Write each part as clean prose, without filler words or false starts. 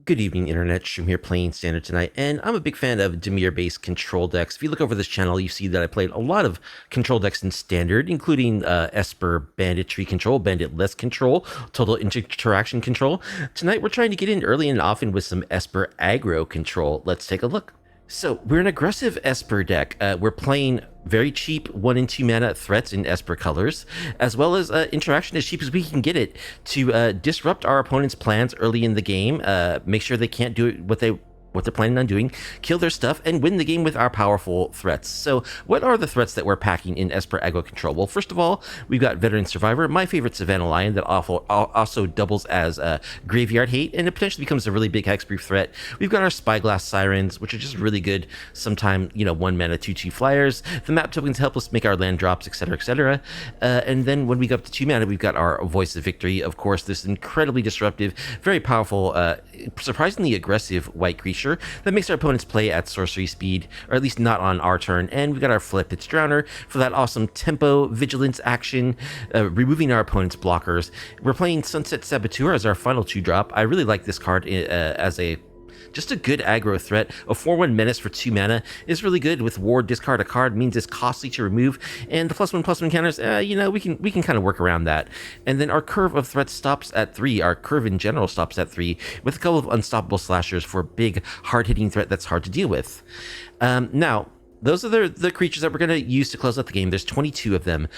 Good evening, Internet. Shroom here playing Standard tonight, and I'm a big fan of dimir-based control decks. If you look over this channel, you see that I played a lot of control decks in Standard, including Esper, Banditry Control, Bandit-less Control, Total Interaction Control. Tonight, we're trying to get in early and often with some Esper aggro control. Let's take a look. So, we're an aggressive Esper deck. We're playing very cheap 1 and 2 mana threats in Esper colors, as well as interaction as cheap as we can get it to disrupt our opponent's plans early in the game, make sure they can't do what they're planning on doing, kill their stuff, and win the game with our powerful threats. So what are the threats that we're packing in Esper aggro control? Well, first of all, we've got Veteran Survivor, my favorite Savannah Lion that also doubles as Graveyard Hate, and it potentially becomes a really big hexproof threat. We've got our Spyglass Sirens, which are just really good sometime, 1 mana 2/2 flyers. The map tokens help us make our land drops, etc., etc. And then when we go up to 2 mana, we've got our Voice of Victory, of course, this incredibly disruptive, very powerful, surprisingly aggressive white creature that makes our opponents play at sorcery speed, or at least not on our turn. And we've got our Floodpits Drowner for that awesome tempo vigilance action, removing our opponent's blockers. We're playing Sunset Saboteur as our final 2-drop. I really like this card as just a good aggro threat. A 4/1 menace for 2 mana is really good. With ward, discard a card means it's costly to remove, and the +1/+1 counters, we can kind of work around that. And then our curve of threats stops at 3. Our curve in general stops at 3, with a couple of unstoppable slashers for a big, hard-hitting threat that's hard to deal with. Now, those are the creatures that we're going to use to close out the game. There's 22 of them.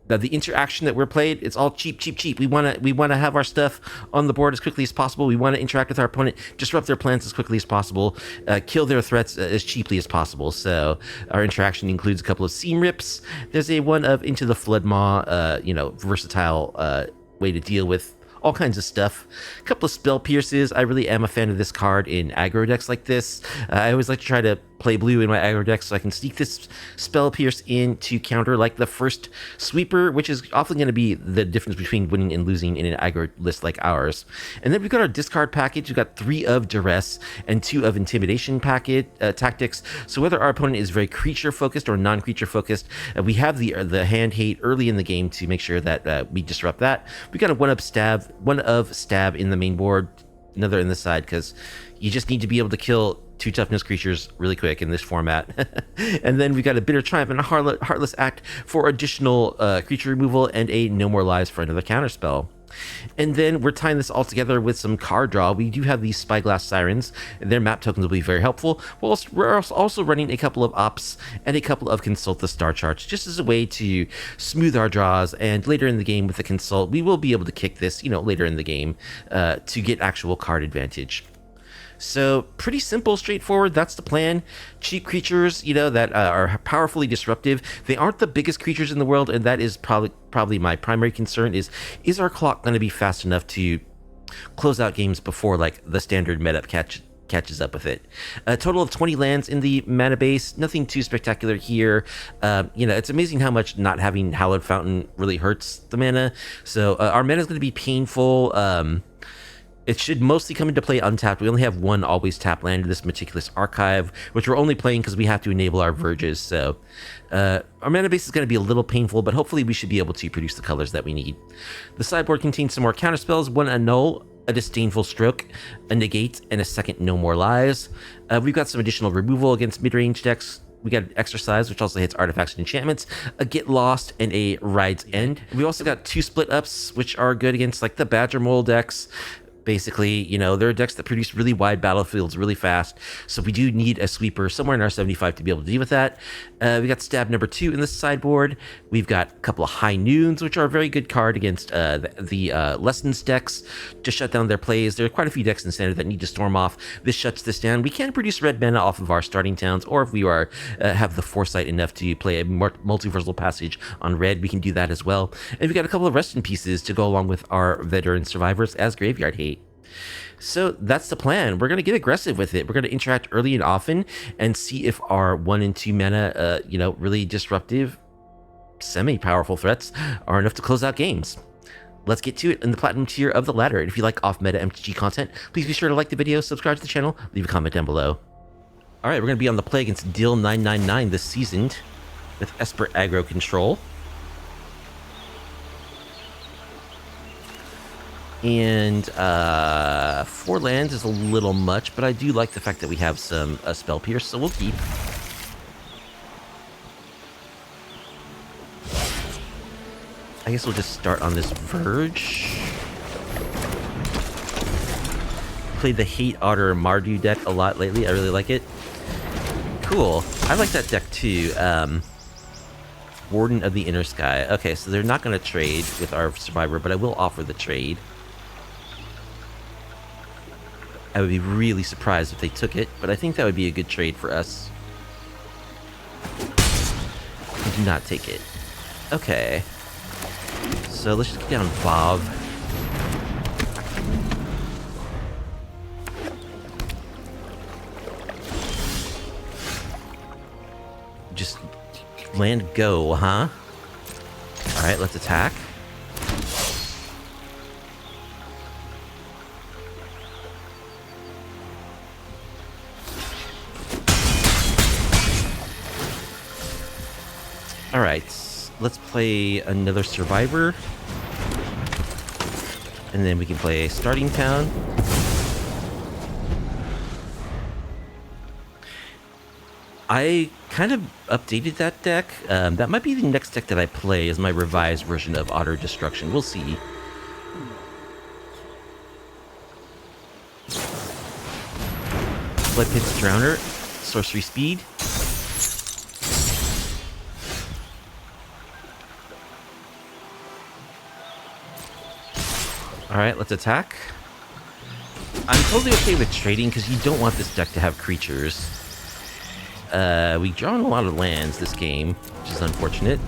The interaction that we're played, it's all cheap. We want to have our stuff on the board as quickly as possible. We want to interact with our opponent, disrupt their plans as quickly as possible, kill their threats as cheaply as possible. So our interaction includes a couple of Seam Rips. There's a one of Into the Flood Maw, versatile way to deal with all kinds of stuff. A couple of Spell Pierces. I really am a fan of this card in aggro decks like this. I always like to try to play blue in my aggro deck so I can sneak this Spell Pierce in to counter like the first sweeper, which is often going to be the difference between winning and losing in an aggro list like ours. And then we've got our discard package. We've got 3 of Duress and 2 of Intimidation tactics. So whether our opponent is very creature focused or non-creature focused, we have the hand hate early in the game to make sure that we disrupt that. We got a one of stab in the main board, another in the side, because you just need to be able to kill 2 toughness creatures really quick in this format. And then we got a Bitter Triumph and a Heartless Act for additional creature removal, and a No More Lies for another counterspell. And then we're tying this all together with some card draw. We do have these Spyglass Sirens, and their map tokens will be very helpful. We're also running a couple of Ops and a couple of Consult the Star Charts, just as a way to smooth our draws. And later in the game with the Consult, we will be able to kick this, later in the game to get actual card advantage. So pretty simple, straightforward. That's the plan. Cheap creatures, that are powerfully disruptive. They aren't the biggest creatures in the world, and that is probably my primary concern. Is our clock going to be fast enough to close out games before the standard meta catches up with it? A total of 20 lands in the mana base. Nothing too spectacular here. It's amazing how much not having Hallowed Fountain really hurts the mana. So our mana is going to be painful. It should mostly come into play untapped. We only have 1 always tap land in this meticulous archive, which we're only playing because we have to enable our verges. So our mana base is going to be a little painful, but hopefully we should be able to produce the colors that we need. The sideboard contains some more counterspells: 1 Annul, a Disdainful Stroke, a Negate, and a second No More Lies. We've got some additional removal against mid-range decks. We got Exercise, which also hits artifacts and enchantments, a Get Lost, and a Ride's End. We also got 2 Split Ups, which are good against the Badger Mole decks. Basically, there are decks that produce really wide battlefields really fast, so we do need a sweeper somewhere in our 75 to be able to deal with that. We got Stab number 2 in the sideboard. We've got a couple of High Noons, which are a very good card against the Lessons decks to shut down their plays. There are quite a few decks in Standard that need to storm off. This shuts this down. We can produce red mana off of our starting towns, or if we have the foresight enough to play a multiversal passage on red, we can do that as well. And we got a couple of Rest in Pieces to go along with our Veteran Survivors as Graveyard Hate. So that's the plan. We're going to get aggressive with it. We're going to interact early and often and see if our 1 and 2 mana, really disruptive, semi-powerful threats are enough to close out games. Let's get to it in the platinum tier of the ladder. And if you like off-meta MTG content, please be sure to like the video, subscribe to the channel, leave a comment down below. All right, we're going to be on the play against Dill999 this season with Esper aggro control. And 4 lands is a little much, but I do like the fact that we have some spell pierce, so we'll keep. I guess we'll just start on this Verge. Played the Hate Otter Mardu deck a lot lately. I really like it. Cool. I like that deck too. Warden of the Inner Sky. Okay, so they're not going to trade with our Survivor, but I will offer the trade. I would be really surprised if they took it, but I think that would be a good trade for us. They do not take it. Okay. So let's just get down Vav. Just land go, huh? Alright, let's attack. Alright, let's play another Survivor. And then we can play Starting Town. I kind of updated that deck. That might be the next deck that I play as my revised version of Otter Destruction. We'll see. Floodpits Drowner, sorcery speed. Alright, let's attack. I'm totally okay with trading because you don't want this deck to have creatures. We draw in a lot of lands this game, which is unfortunate.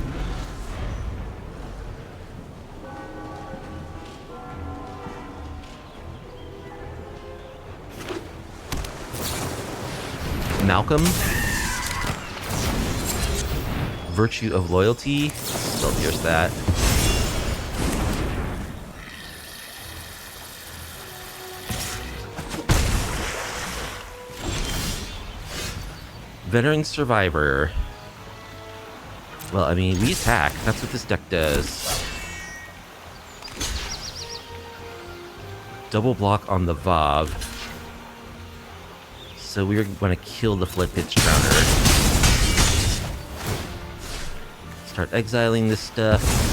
Malcolm. Virtue of Loyalty. Still pierce that. Veteran Survivor. Well, I mean, we attack. That's what this deck does. Double block on the Vav. So we're going to kill the Floodpits Drowner. Start exiling this stuff.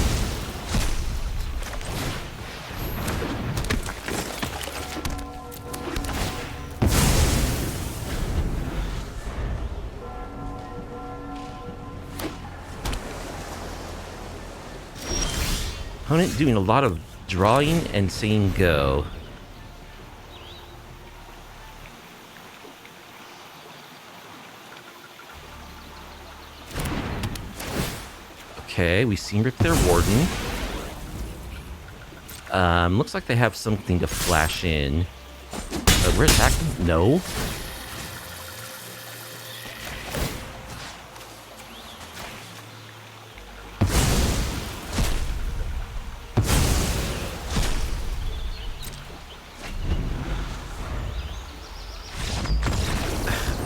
Opponent doing a lot of drawing and saying go. Okay, we seam rip their Warden. Looks like they have something to flash in. We're attacking? No.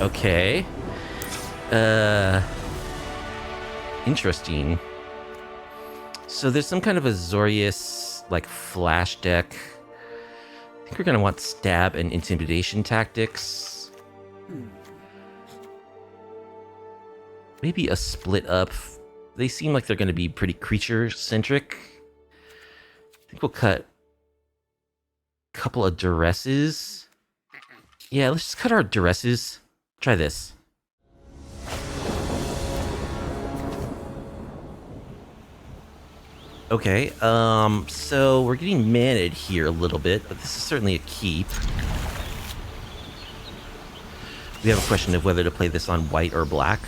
Okay. Interesting. So there's some kind of a Zorius, like, flash deck. I think we're gonna want stab and intimidation tactics. Maybe a split up. They seem like they're gonna be pretty creature-centric. I think we'll cut a couple of Duresses. Yeah, let's just cut our Duresses. Try this. Okay, so we're getting maned here a little bit, but this is certainly a keep. We have a question of whether to play this on white or black.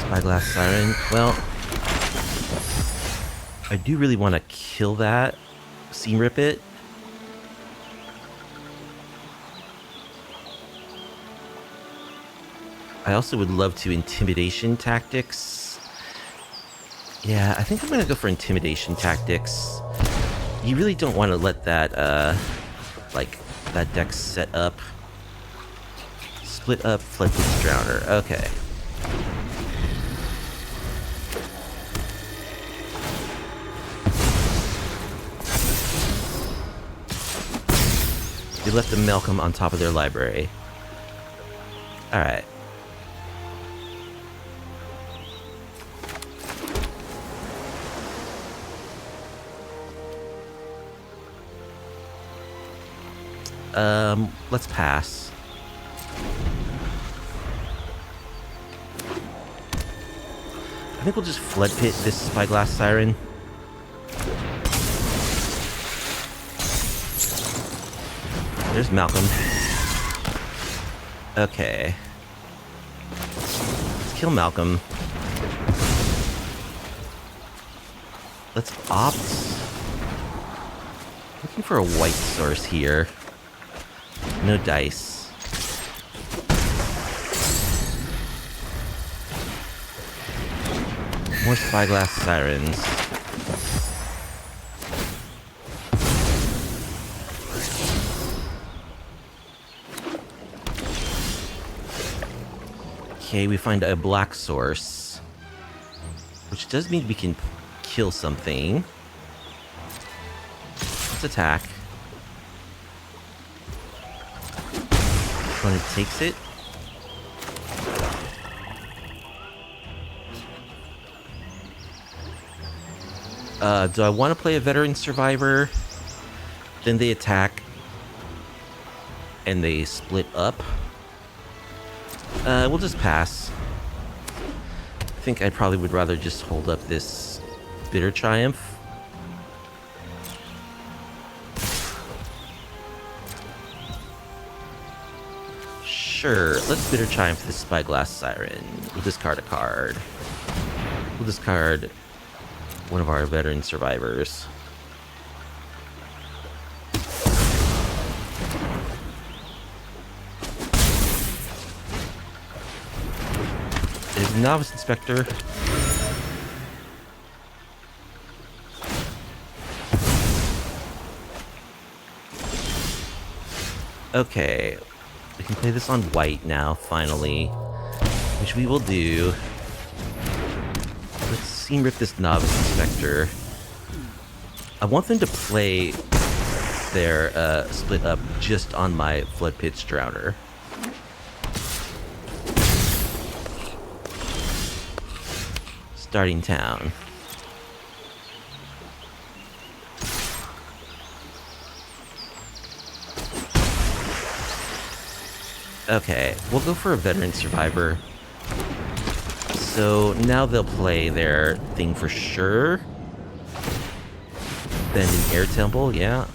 Spyglass Siren. Well, I do really want to kill that. Seam rip it. I also would love to intimidation tactics. Yeah, I think I'm gonna go for intimidation tactics. You really don't want to let that, like, that deck set up. Split up Floodpits Drowner. Okay. They left a Malcolm on top of their library. Alright. Let's pass. I think we'll just flood pit this spyglass siren. There's Malcolm. Okay. Let's kill Malcolm. Let's opt. Looking for a white source here. No dice. More spyglass sirens. Okay, we find a black source. Which does mean we can kill something. Let's attack. Opponent takes it. Do I want to play a veteran survivor? Then they attack. And they split up. We'll just pass. I think I probably would rather just hold up this Bitter Triumph. Sure, let's Bitter Triumph this Spyglass Siren. We'll discard a card. We'll discard one of our veteran survivors. There's a Novice Inspector. Okay. We can play this on white now, finally. Which we will do. Let's seam rip this Novice Inspector. I want them to play their split up just on my Floodpits Drowner. Starting town. Okay, we'll go for a veteran survivor. So now they'll play their thing for sure. Bend an air temple, yeah.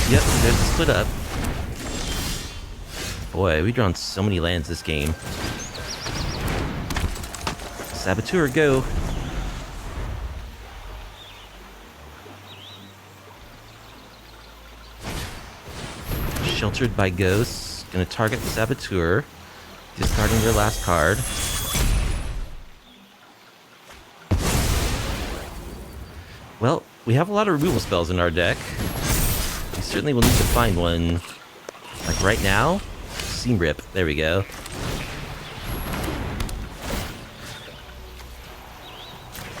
Yep, there's a split up. Boy, we've drawn so many lands this game. Saboteur, go! Sheltered by ghosts. Gonna target the Saboteur. Discarding their last card. Well, we have a lot of removal spells in our deck. We certainly will need to find one. Like right now? Seam Rip. There we go.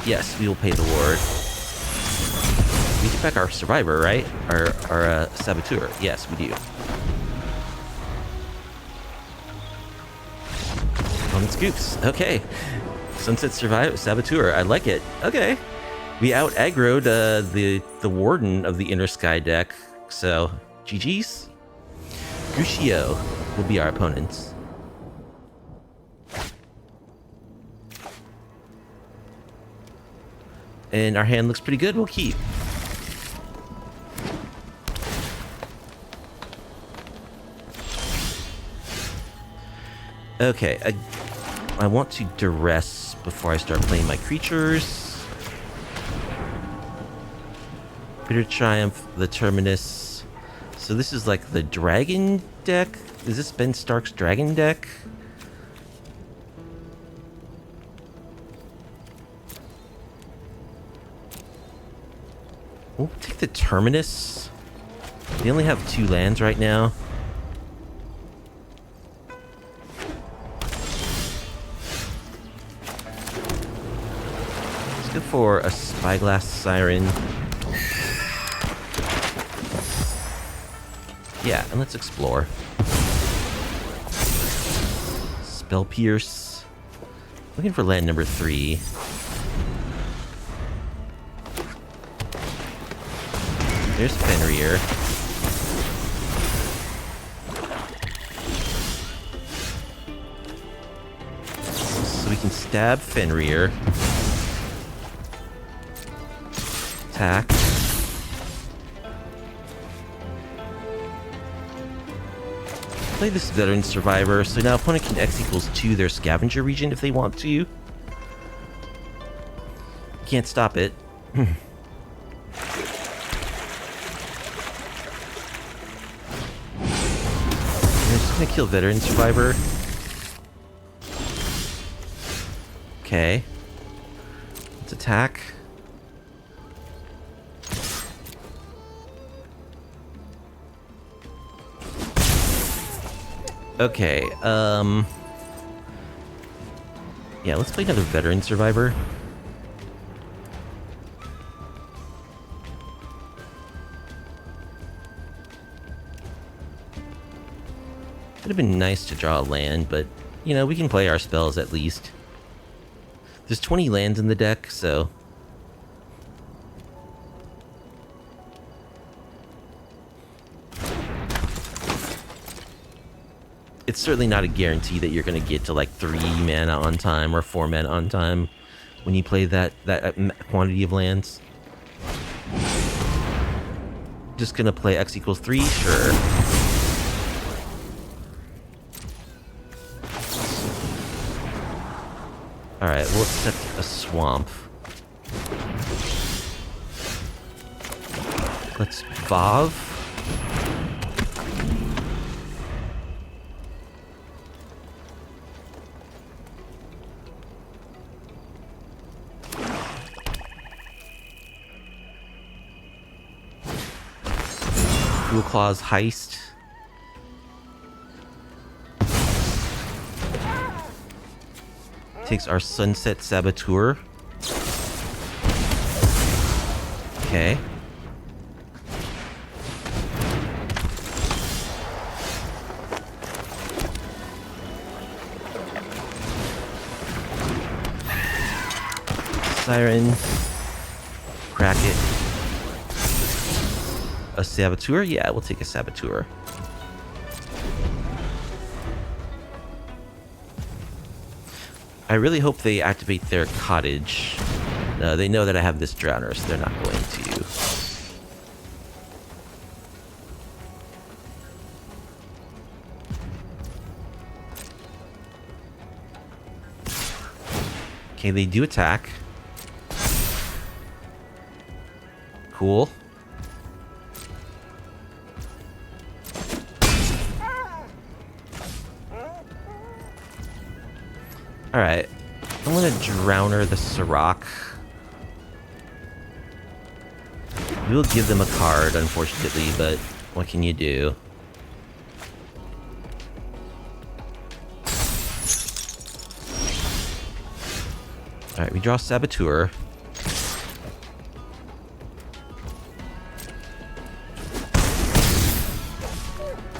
Yes, we will pay the ward. We get back our Survivor, right? Our Saboteur. Yes, we do. Opponent scoops. Okay. Sunset Saboteur. I like it. Okay. We out aggroed the Warden of the Inner Sky deck. So, GG's. Gushio will be our opponents. And our hand looks pretty good. We'll keep. Okay, I want to Duress before I start playing my creatures. Bitter Triumph, the Terminus. So this is like the dragon deck? Is this Ben Stark's dragon deck? We'll take the Terminus. They only have 2 lands right now. Let's go for a Spyglass Siren. Yeah, and let's explore. Spell Pierce. Looking for land number 3. There's Fenrir. So we can stab Fenrir. Attack. Play this Veteran Survivor, so now opponent can X equals 2 their Scavenger region if they want to. Can't stop it. Gonna kill Veteran Survivor. Okay. Let's attack. Okay, yeah, let's play another Veteran Survivor. Would have been nice to draw a land, but, you know, we can play our spells at least. There's 20 lands in the deck, so... It's certainly not a guarantee that you're going to get to, like, 3 mana on time or 4 mana on time when you play that quantity of lands. Just gonna play X equals 3? Sure. Alright, we'll set a swamp. Let's Vav. Dual Claws Heist. Takes our Sunset Saboteur. Okay. Siren. Crack it. A Saboteur? Yeah, we'll take a Saboteur. I really hope they activate their cottage. No, they know that I have this Drowner, so they're not going to. Okay, they do attack. Cool. Alright, I'm gonna Drowner the Sirach. We'll give them a card, unfortunately, but what can you do? Alright, we draw Saboteur.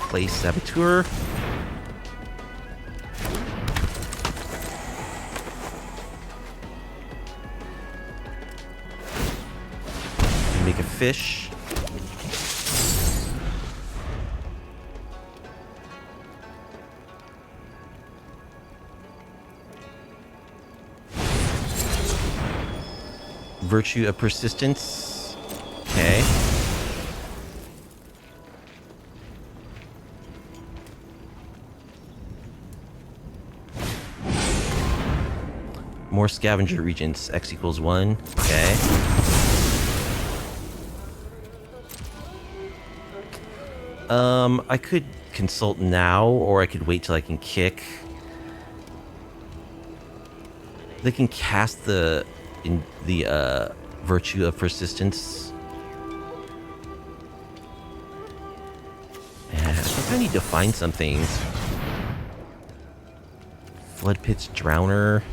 Play Saboteur. Make a fish. Virtue of Persistence. Okay. More Scavenger Regents. X equals 1. Okay. I could consult now, or I could wait till I can kick. They can cast the Virtue of Persistence. need to find something. Floodpits Drowner.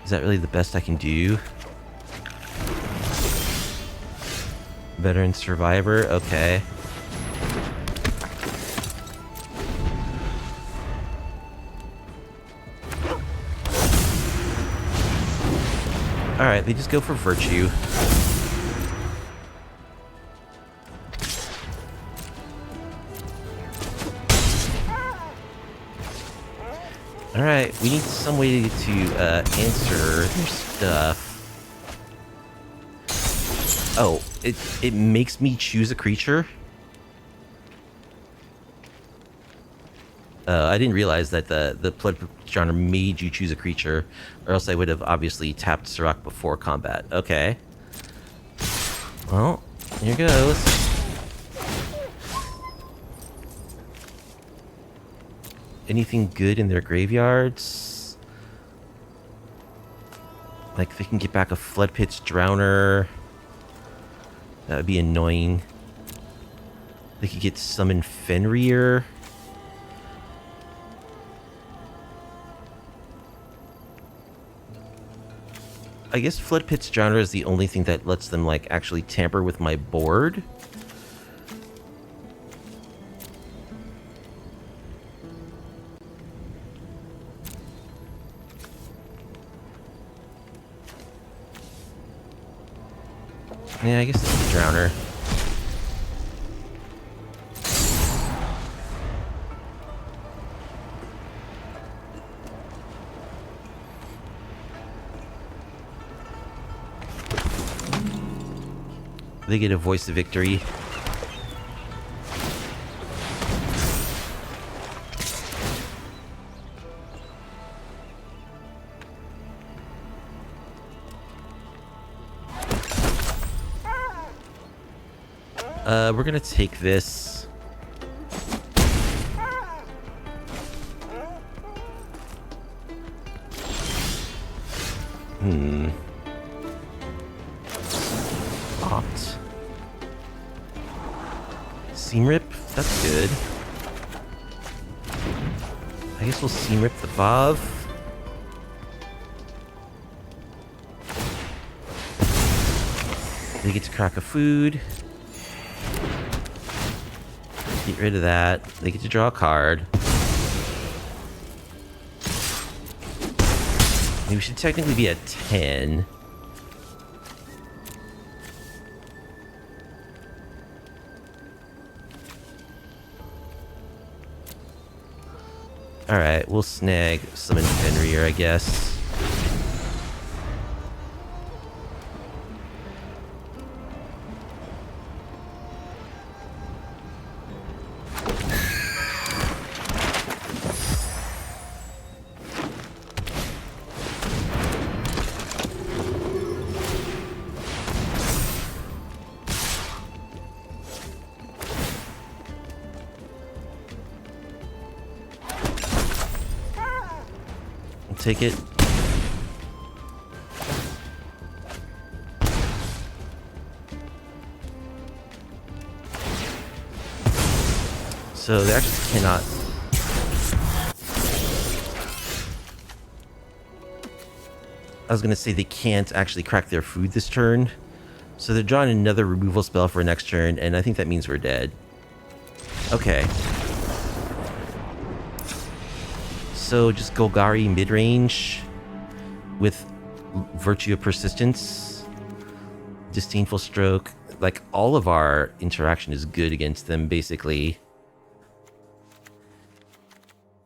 Is that really the best I can do? Veteran Survivor? Okay. Alright, they just go for Virtue. Alright, we need some way to answer their stuff. Oh, it makes me choose a creature? I didn't realize that the Floodpits Drowner made you choose a creature, or else I would have obviously tapped Sirach before combat. Okay. Well, here goes. Anything good in their graveyards? Like, they can get back a Floodpits Drowner. That would be annoying. They could get Summon Fenrir. I guess Floodpits Drowner is the only thing that lets them, like, actually tamper with my board. Yeah, I guess it's a Drowner. They get a Voice of Victory. We're gonna take this. Opt. Seam Rip? That's good. I guess we'll Seam Rip the Vav. They get to crack a food. Get rid of that. They get to draw a card. I mean, we should technically be at 10. Alright, we'll snag Summon Fenrir, I guess. Take it. So they actually cannot. I was gonna say they can't actually crack their food this turn. So they're drawing another removal spell for next turn, and I think that means we're dead. Okay. So just Golgari mid-range with Virtue of Persistence, Disdainful Stroke. Like, all of our interaction is good against them, basically.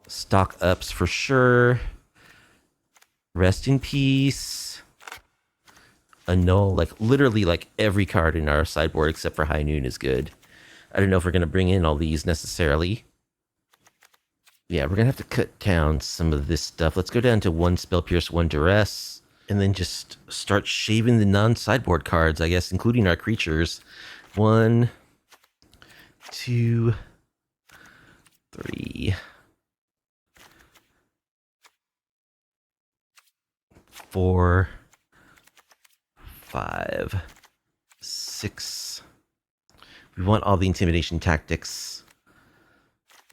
Stock ups for sure. Rest in Peace. Annul. Like, literally, like, every card in our sideboard except for High Noon is good. I don't know if we're going to bring in all these necessarily. Yeah, we're going to have to cut down some of this stuff. Let's go down to 1 Spell Pierce, 1 Duress, and then just start shaving the non-sideboard cards, I guess, including our creatures. 1, 2, 3, 4, 5, 6. We want all the intimidation tactics.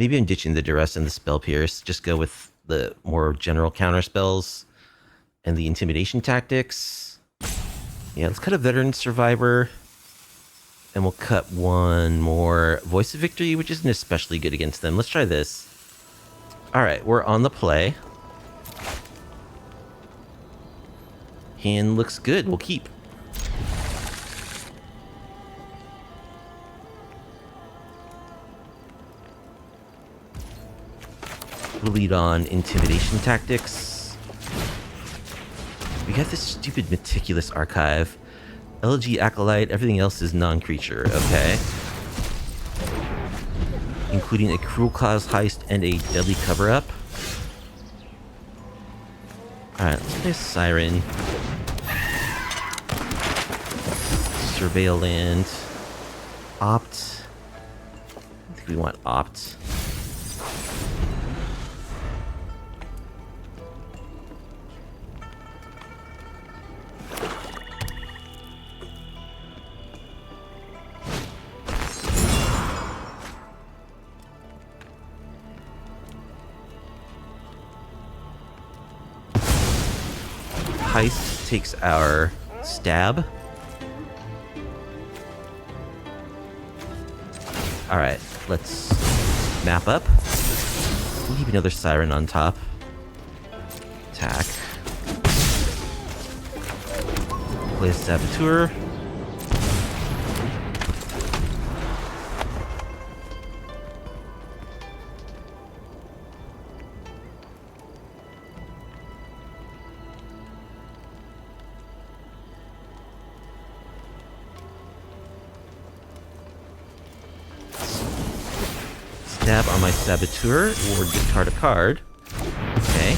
Maybe I'm ditching the Duress and the Spell Pierce. Just go with the more general counter spells and the intimidation tactics. Yeah, let's cut a Veteran Survivor. And we'll cut one more Voice of Victory, which isn't especially good against them. Let's try this. Alright, we're on the play. Hand looks good. We'll keep. We'll lead on intimidation tactics. We got this stupid meticulous archive. LG Acolyte, everything else is non-creature, okay. Including a Cruel Cause heist and a deadly cover-up. Alright, let's play a Siren. Surveil land. Opt. I think we want Opt. Heist takes our stab. Alright, let's map up. We'll keep another Siren on top. Attack. Play a Saboteur. Stab on my Saboteur, or discard a card. Okay.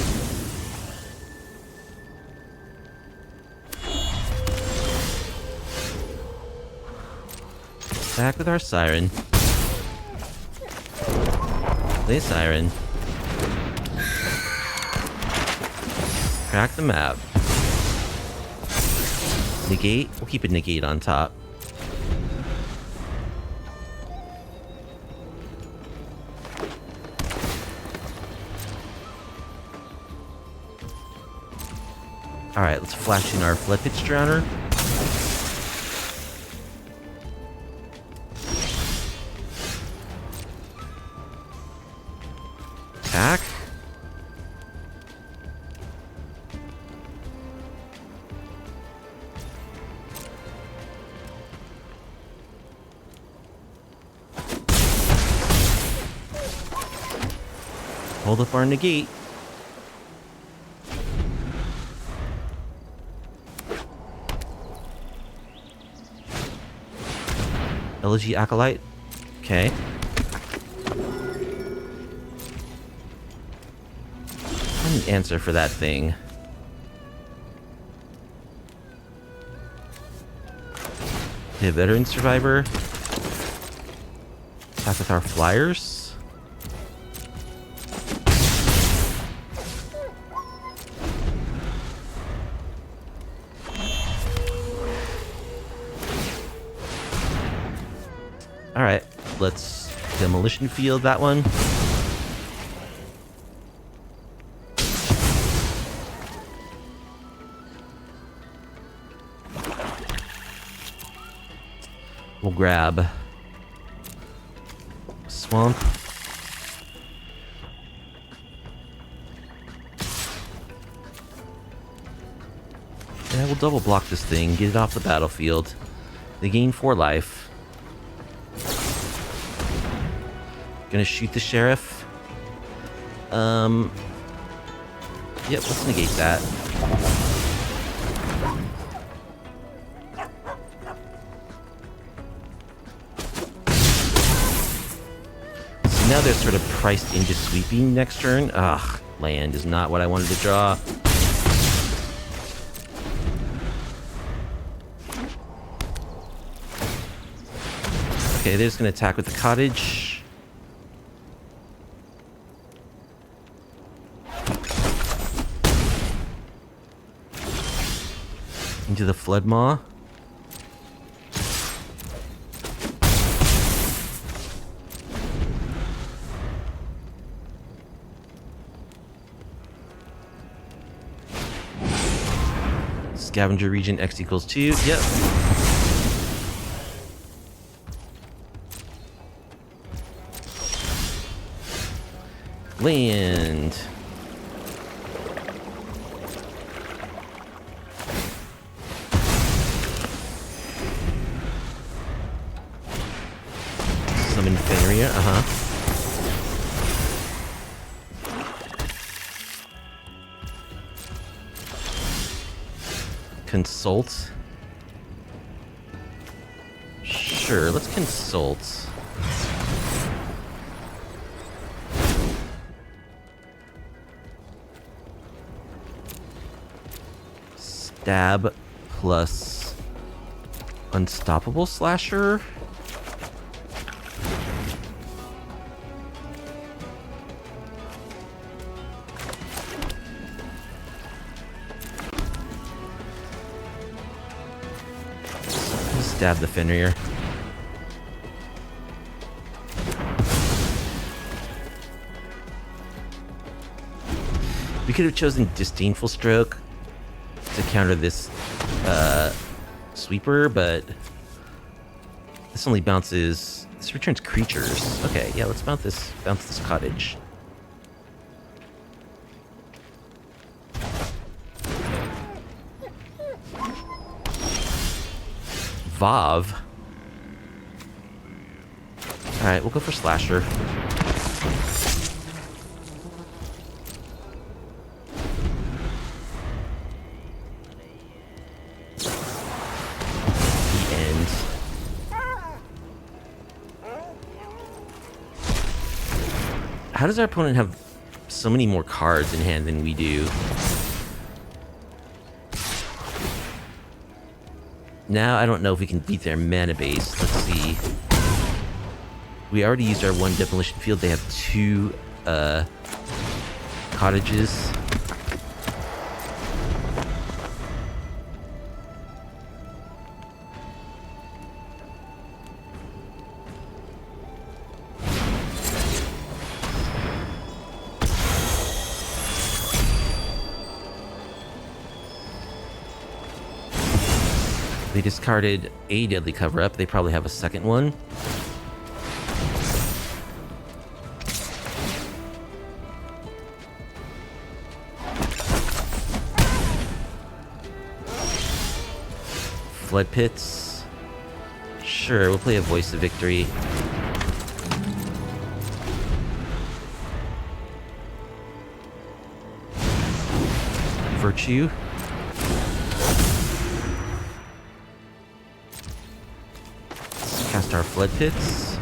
Attack with our Siren. Play Siren. Crack the map. Negate. We'll keep a negate on top. Alright, let's flash in our Floodpits Drowner. Attack. Hold up our negate. LG Acolyte. Okay. An answer for that thing. The Veteran Survivor. Attack with our Flyers. Alright, let's Demolition Field that one. We'll grab Swamp. Yeah, we'll double block this thing, get it off the battlefield. They gain 4 life. Gonna shoot the Sheriff. Yep, let's negate that. So now they're sort of priced into sweeping next turn. Ugh, land is not what I wanted to draw. Okay, they're just gonna attack with the Cottage. Into the Flood Maw. Scavenger region X equals 2. Yep. Land. Summon Fenrir, Consult. Sure, let's consult. Stab plus Unstoppable Slasher. Stab the Fenrir. We could have chosen Disdainful Stroke to counter this sweeper, but this only bounces. This returns creatures. Okay, yeah, let's bounce this cottage. Vav. Alright, we'll go for Slasher. The end. How does our opponent have so many more cards in hand than we do? Now, I don't know if we can beat their mana base. Let's see. We already used our one Demolition Field. They have 2 cottages. They discarded a Deadly Cover-Up. They probably have a second one. Floodpits. Sure, we'll play a Voice of Victory. Virtue. Cast our Floodpits.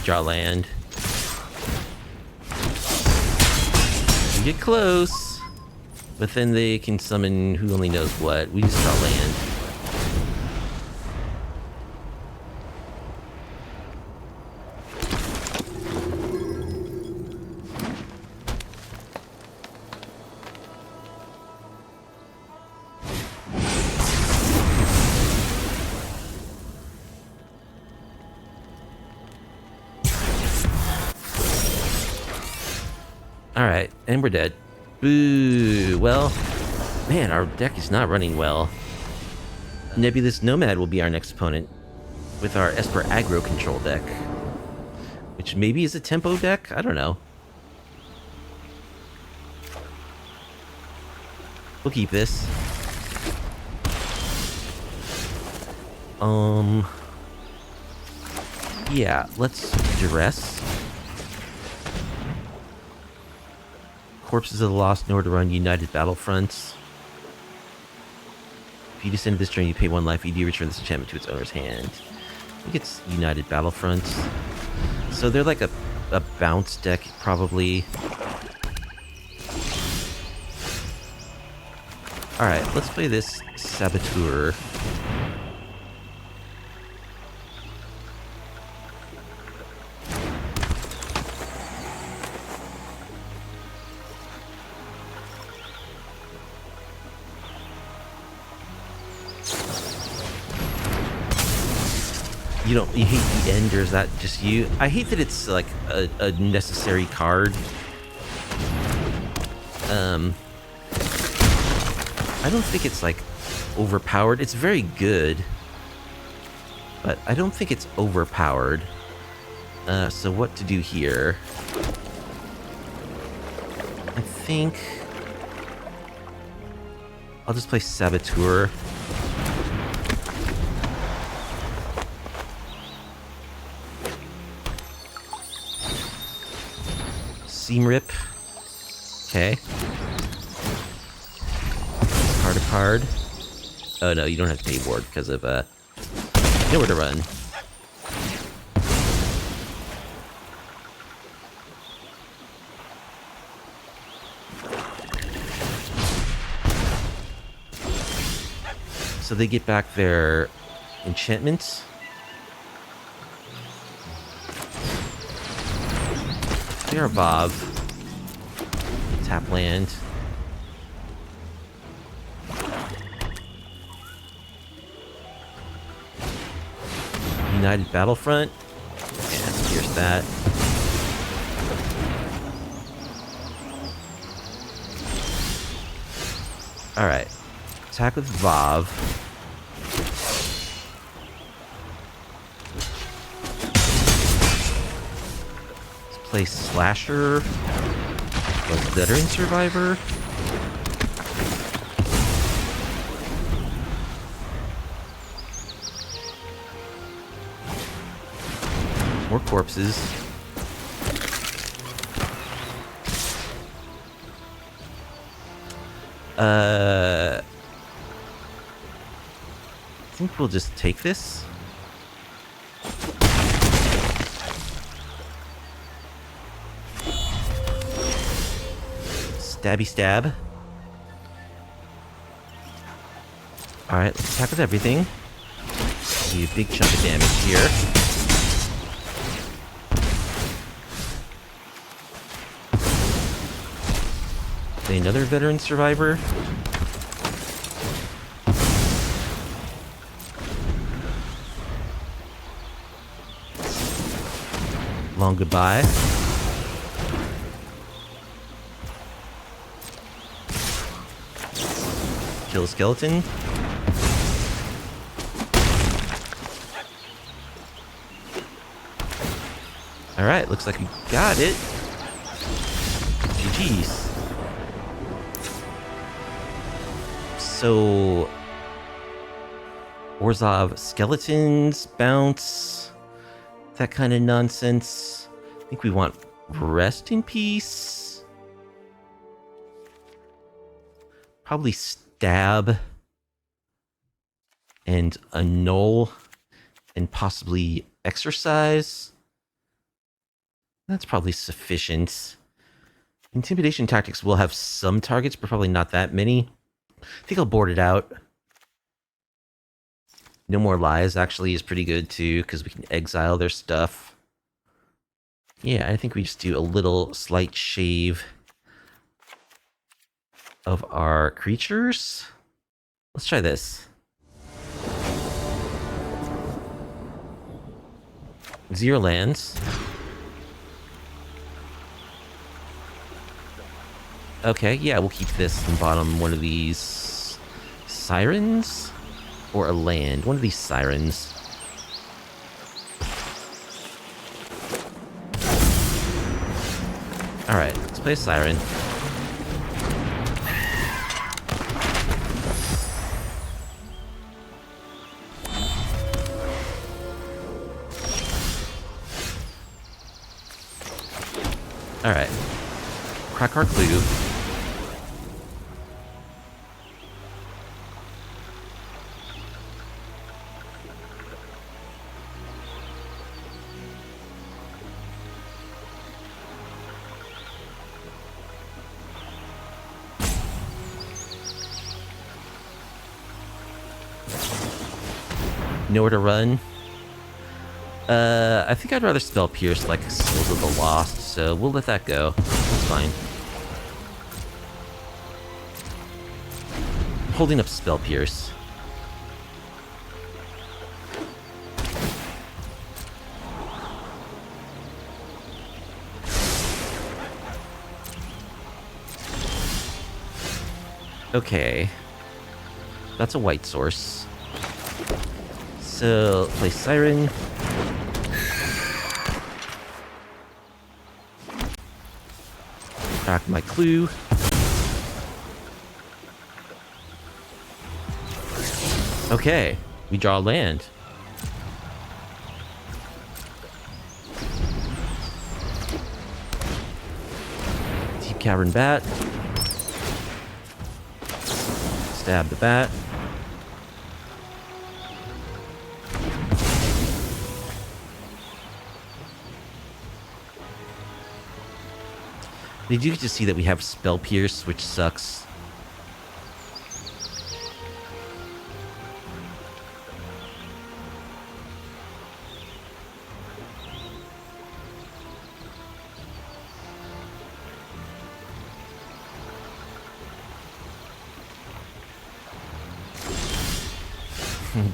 Draw land. We get close, but then they can summon who only knows what. We just draw land. Alright, and we're dead. Boo! Well, man, our deck is not running well. Nebulous Nomad will be our next opponent with our Esper aggro control deck. Which maybe is a tempo deck? I don't know. We'll keep this. Yeah, let's Duress. Corpses of the Lost, nowhere to run, United Battlefronts. If you descend this turn, you pay 1 life. You do return this enchantment to its owner's hand. I think it's United Battlefronts. So they're like a bounce deck, probably. Alright, let's play this Saboteur. You hate the end, or is that just you? I hate that it's like a necessary card. I don't think it's, like, overpowered. It's very good, but I don't think it's overpowered. So what to do here? I think I'll just play Saboteur. Seam Rip. Okay. Card. Oh no, you don't have Day Ward because of, nowhere to run. So they get back their enchantments. They are Vav. Tap land. United Battlefront. And here's that. Alright. Attack with Vav. Let's play Slasher. Plus Veteran Survivor. More corpses. I think we'll just take this. Stabby stab. Alright, let's attack with everything. Need a big chunk of damage here. Play another Veteran Survivor. Long goodbye. Kill a skeleton. Alright, looks like we got it. GG's. So... Orzhov skeletons, bounce, that kind of nonsense. I think we want rest in peace. Probably stab. And annul. And possibly exercise. That's probably sufficient. Intimidation tactics will have some targets, but probably not that many. I think I'll board it out. No More Lies actually is pretty good too, because we can exile their stuff. Yeah, I think we just do a little slight shave of our creatures. Let's try this. 0 lands. Okay, yeah, we'll keep this and bottom one of these sirens or a land. One of these sirens. Alright, let's play a siren. Alright. Crack our clue. Nowhere to run. I think I'd rather spell Pierce like Seals of the Lost, so we'll let that go. That's fine. Holding up Spell Pierce. Okay. That's a white source. So, play Siren. Back my clue. Okay, we draw land. Deep Cavern Bat. Stab the bat. They do get to see that we have Spell Pierce, which sucks.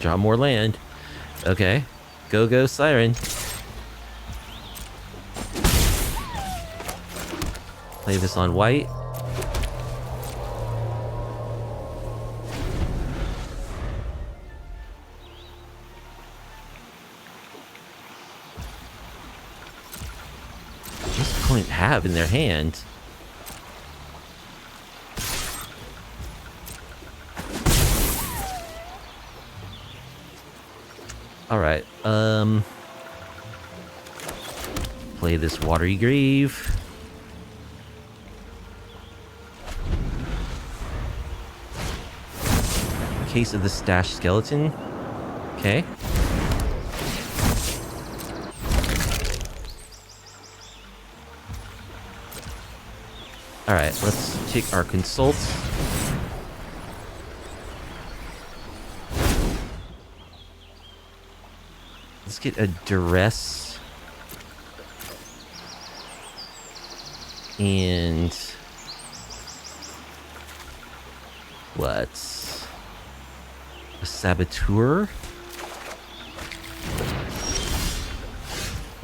Draw more land. Okay. Go, Siren. Play this on white. What's the opponent have in their hand? Alright, play this Watery Grave. Case of the Stashed Skeleton. Okay. Alright, let's take our Consult. Let's get a Duress. And... what? A Saboteur?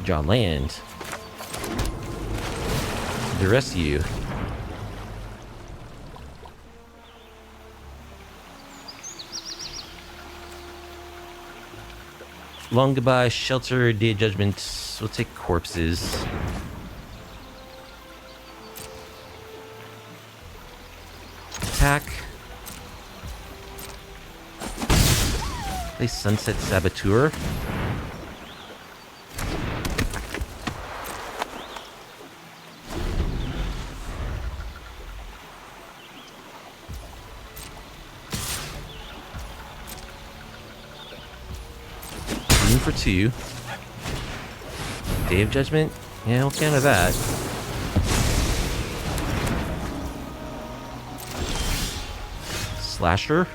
Draw land. Duress you. Long Goodbye, Shelter, Day of Judgment. We'll take Corpses. Attack. Play Sunset Saboteur. For 2. Day of Judgment? Yeah, we'll counter that. Slasher?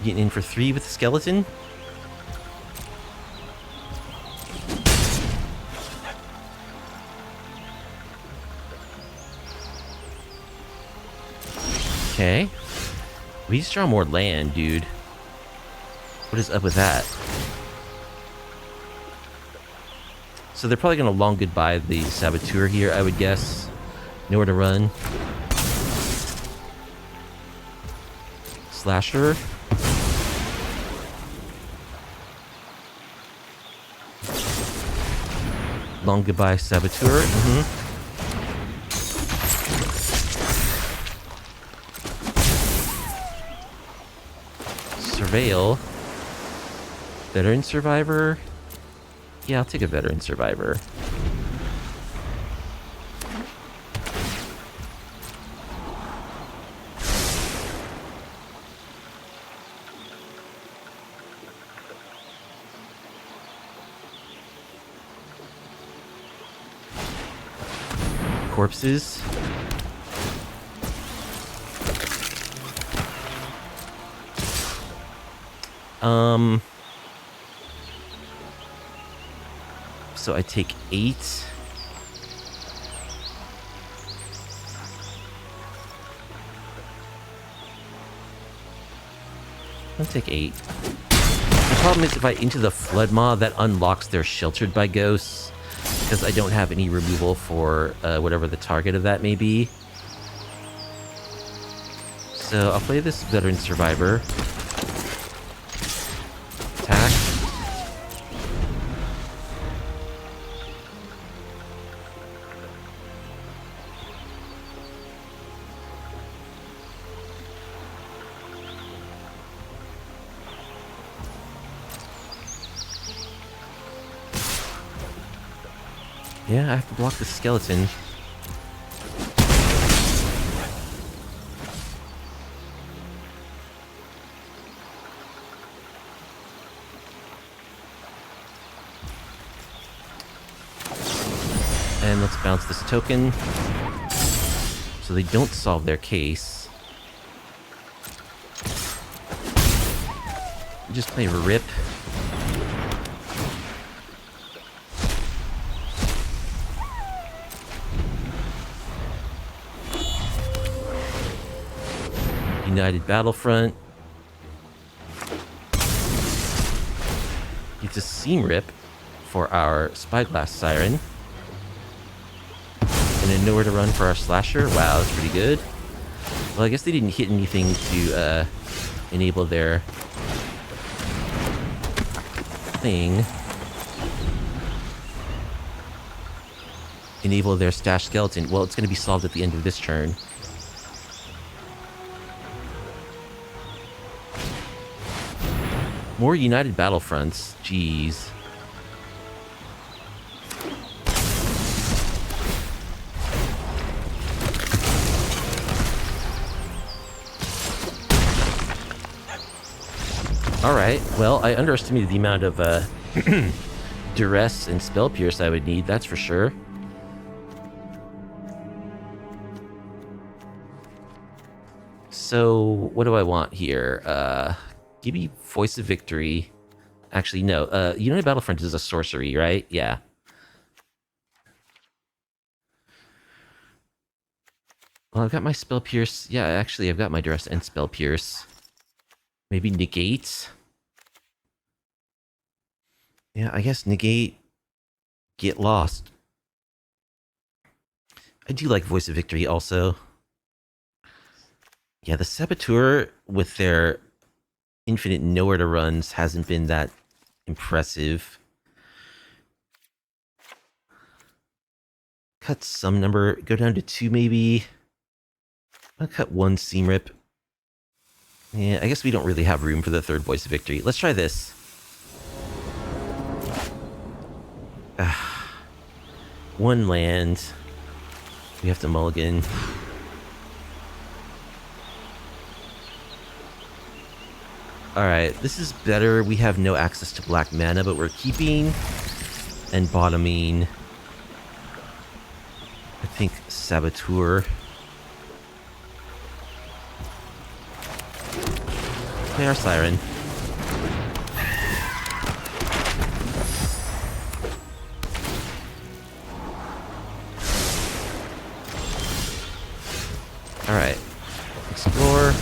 Getting in for 3 with the skeleton. Okay. We just draw more land, dude. What is up with that? So they're probably gonna long goodbye the Saboteur here, I would guess. Nowhere to run. Slasher. Long goodbye, Saboteur. Surveil. Veteran Survivor. Yeah, I'll take a Veteran Survivor. Corpses. So I take 8. I'll take 8. The problem is if I into the Flood Maw, that unlocks their Sheltered by Ghosts, because I don't have any removal for whatever the target of that may be. So I'll play this Veteran Survivor. Attack. Yeah, I have to block the skeleton. And let's bounce this token. So they don't solve their case. Just play Rip. United Battlefront. It's a Seam Rip for our Spyglass Siren. And then nowhere to run for our Slasher. Wow, that's pretty good. Well, I guess they didn't hit anything to enable their thing. Enable their Stash Skeleton. Well, it's going to be solved at the end of this turn. More United Battlefronts. Jeez. Alright, well, I underestimated the amount of Duress and Spell Pierce I would need, that's for sure. So, what do I want here? Give me Voice of Victory. Actually, no. United Battlefront is a sorcery, right? Yeah. Well, I've got my Spell Pierce. Yeah, actually, I've got my Duress and Spell Pierce. Maybe Negate. Yeah, I guess Negate. Get Lost. I do like Voice of Victory also. Yeah, the Saboteur with their infinite nowhere to runs hasn't been that impressive. Cut some number, go down to 2 maybe. I'll cut 1 Seam Rip. Yeah, I guess we don't really have room for the third Voice of Victory. Let's try this. One land. We have to mulligan. Alright, this is better. We have no access to black mana, but we're keeping and bottoming, I think, Saboteur. Play our Siren. Alright. Explore.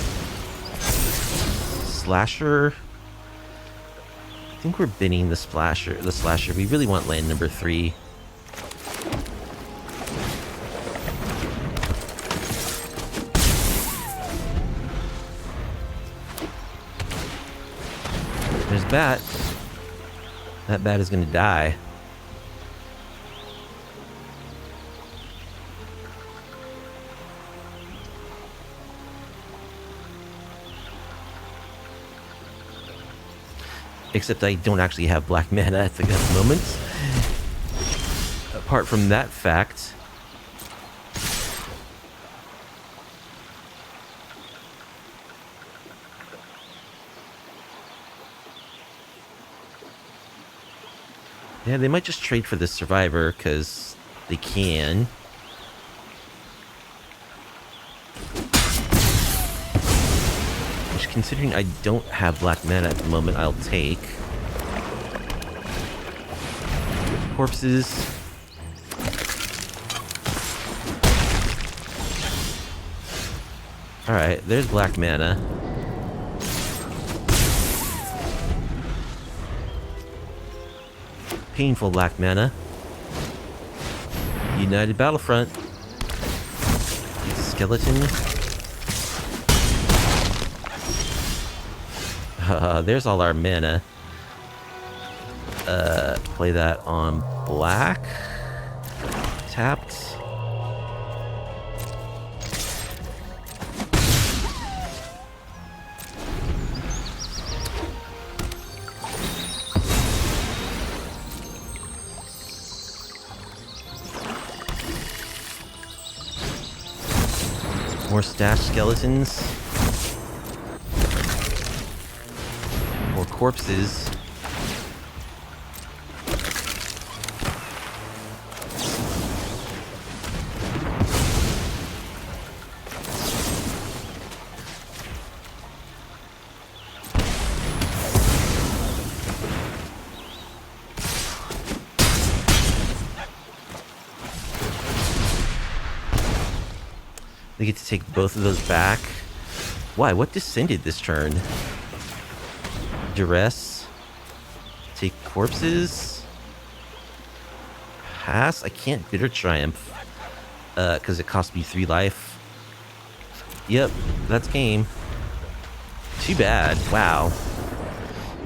Slasher. I think we're binning the slasher. We really want land number 3. There's Bat. That Bat is gonna die. Except I don't actually have black mana at the moment. Apart from that fact. Yeah, they might just trade for this Survivor, because they can. which, considering I don't have black mana at the moment, I'll take. Corpses. Alright, there's black mana. Painful black mana. United Battlefront. Skeleton. There's all our mana. Play that on black. Tapped. More stash skeletons. More corpses. They get to take both of those back. Why? What descended this turn? Duress. Take corpses. Pass? I can't Bitter Triumph. Because it cost me 3 life. Yep, that's game. Too bad. Wow.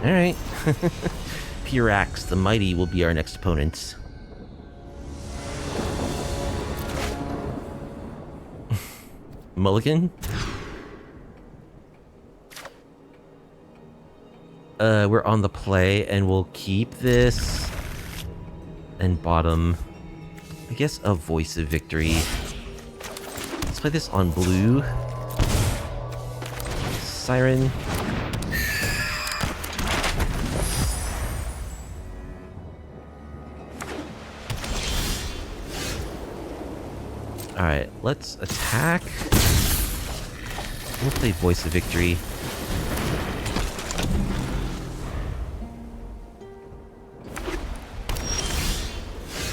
Alright. Pirax, the Mighty, will be our next opponent. Mulligan? We're on the play, and we'll keep this. And bottom, I guess, a Voice of Victory. Let's play this on blue. Siren. Alright, let's attack. We'll play Voice of Victory.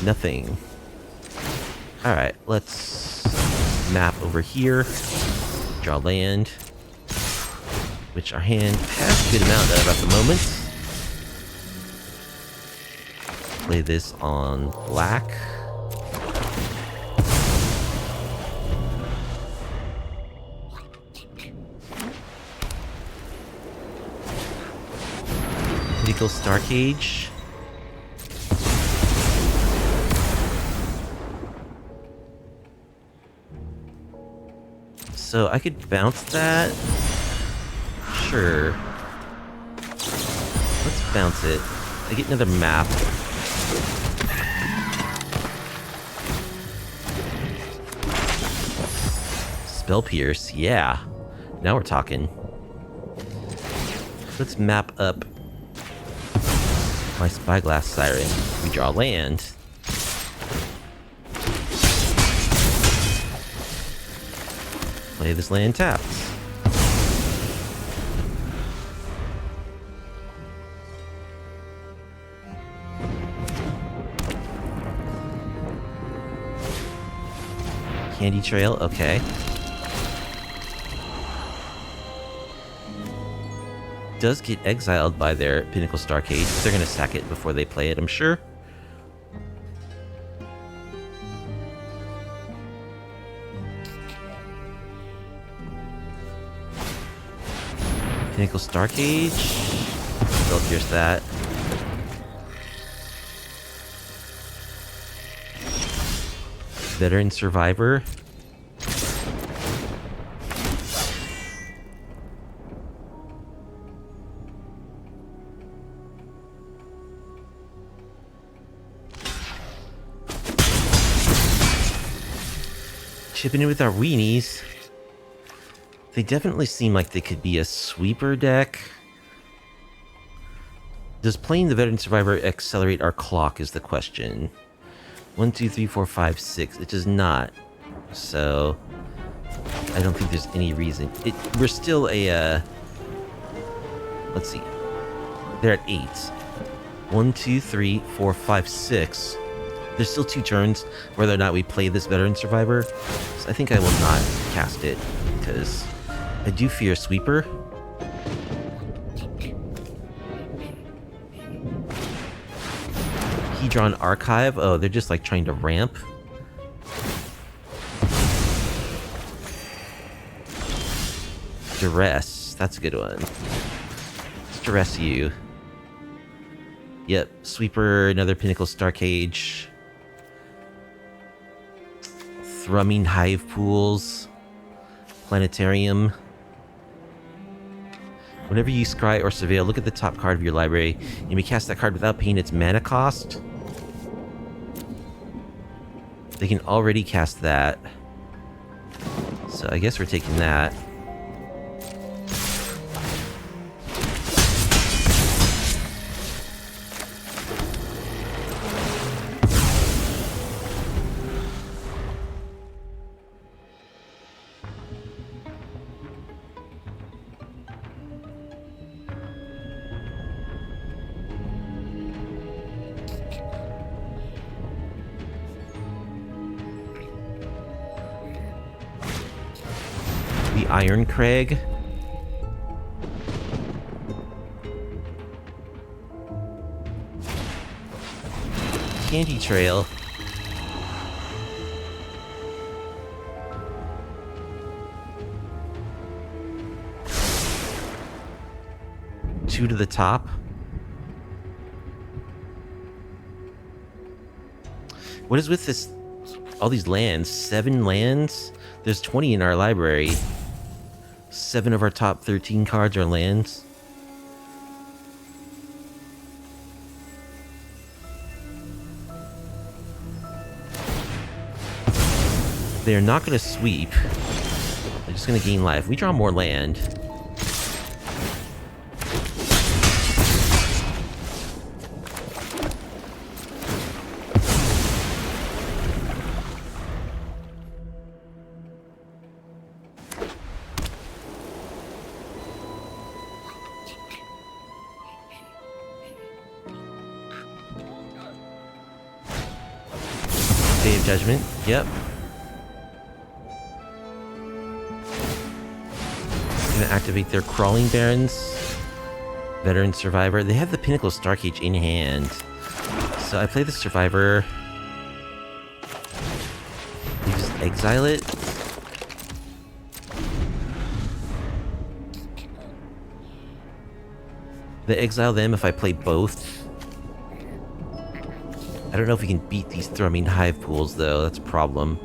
Nothing. Alright, let's map over here. Draw land. Which our hand has a good amount of at the moment. Play this on black. Mythical Starcage. So I could bounce that. Sure. Let's bounce it. I get another map. Spell Pierce, yeah. Now we're talking. Let's map up my Spyglass Siren. We draw land. Play this land tapped. Candy Trail, okay. Does get exiled by their Pinnacle Starcade. They're gonna sack it before they play it, I'm sure. Pinnacle Starcade. They'll pierce that. Veteran Survivor. Chipping in with our Weenies. They definitely seem like they could be a sweeper deck. Does playing the Veteran Survivor accelerate our clock is the question. 1, 2, 3, 4, 5, 6. It does not. So I don't think there's any reason. We're still a Let's see. They're at 8. 1, 2, 3, 4, 5, 6. There's still 2 turns whether or not we play this veteran survivor. So I think I will not cast it because I do fear sweeper. Hedron Archive. Oh, they're just like trying to ramp. Duress. That's a good one. Let's Duress you. Yep. Sweeper, another Pinnacle Star Cage. Thrumming Hive Pools. Planetarium. Whenever you scry or surveil, look at the top card of your library. You may cast that card without paying its mana cost. They can already cast that. So I guess we're taking that. Iron Crag. Candy Trail. Two to the top. What is with this? All these lands? 7 lands? There's 20 in our library. 7 of our top 13 cards are lands. They're not going to sweep. They're just going to gain life. We draw more land. Day of Judgment, yep. Gonna activate their Crawling Barrens. Veteran Survivor. They have the Pinnacle Star Cage in hand. So I play the Survivor. You just exile it. They exile them if I play both. I don't know if we can beat these thrumming hive pools, though. That's a problem.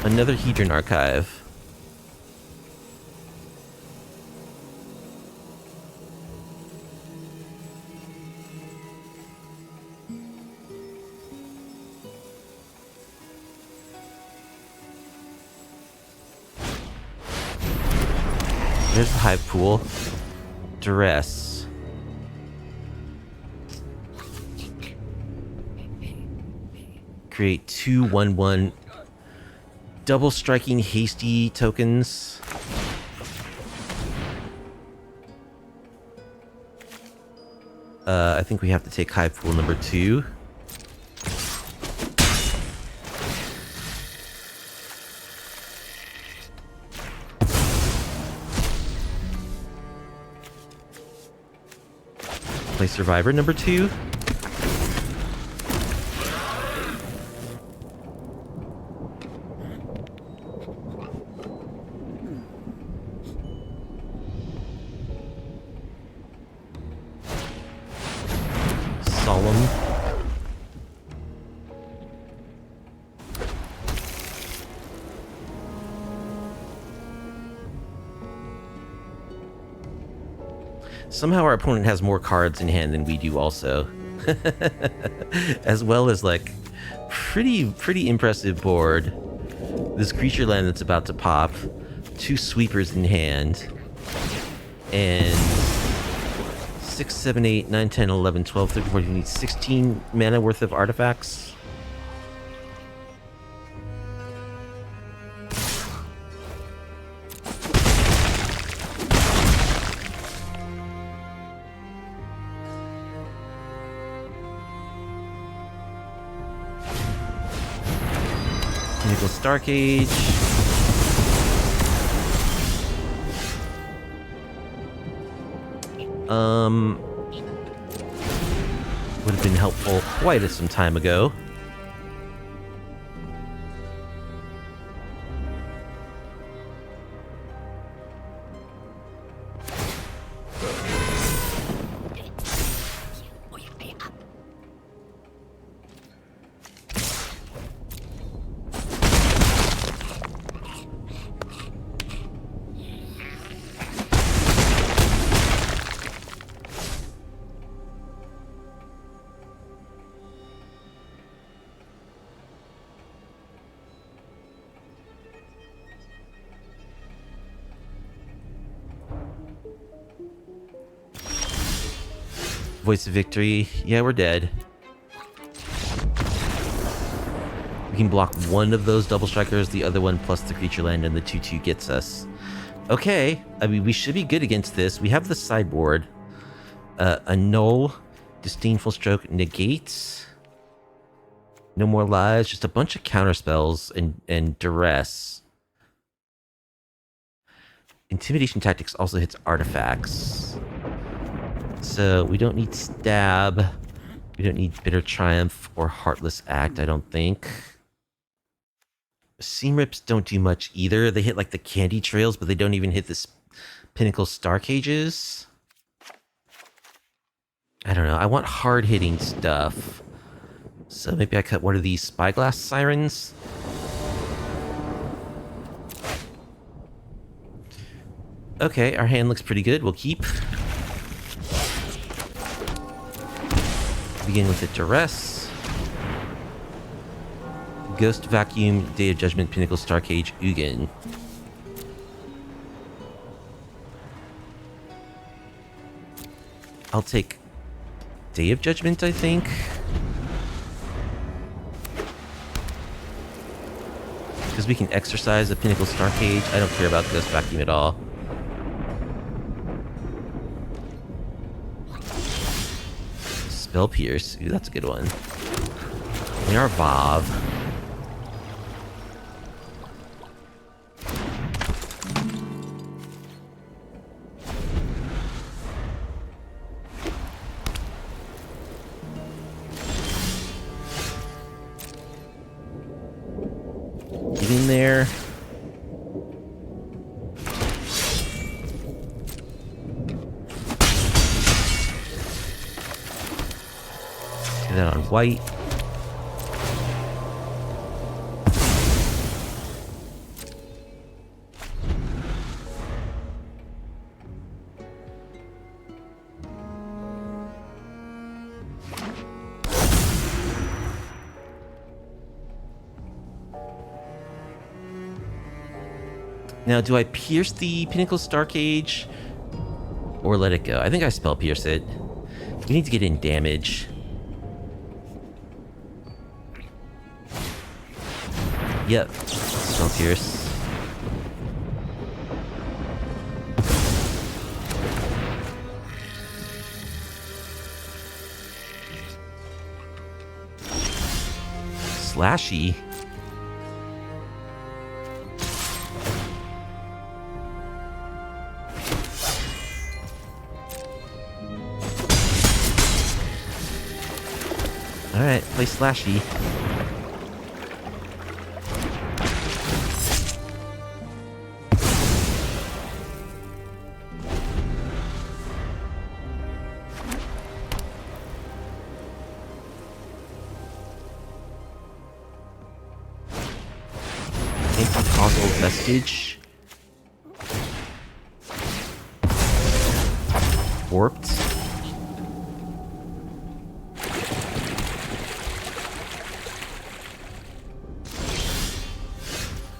Another Hedron Archive. There's the Hive Pool. Duress. Create 2 1/1 double striking hasty tokens. I think we have to take Hive Pool number 2. Play Survivor number 2. Solemn. Somehow our opponent has more cards in hand than we do also. As well as like pretty impressive board. This creature land that's about to pop, 2 sweepers in hand, and 6, 7, 8, 9, 10, 11, 12, 13, 14, you need 16 mana worth of artifacts. Dark Age. Would have been helpful quite some time ago. Voice of Victory. Yeah, we're dead. We can block one of those double strikers, the other one plus the creature land, and the 2/2 gets us. Okay, I mean, we should be good against this. We have the sideboard. Annul, Disdainful Stroke, Negates. No more lives, just a bunch of counter spells and Duress. Intimidation Tactics also hits artifacts. So we don't need Stab. We don't need Bitter Triumph or Heartless Act, I don't think. Seam Rips don't do much either. They hit like the candy trails, but they don't even hit the Pinnacle Star Cages. I don't know. I want hard-hitting stuff. So maybe I cut one of these Spyglass Sirens. Okay, our hand looks pretty good. We'll keep. Begin with the Duress. Ghost Vacuum, Day of Judgment, Pinnacle Star Cage, Ugin. I'll take Day of Judgment, I think. Because we can exercise a Pinnacle Star Cage. I don't care about Ghost Vacuum at all. Spell Pierce. Ooh, that's a good one. We are Vav. Get in there. That on white. Now, do I pierce the Pinnacle Star Cage or let it go? I think I spell pierce it. We need to get in damage. Yep, spell pierce. Slashy. Alright, play Slashy. Anti-causal vestige. Warped.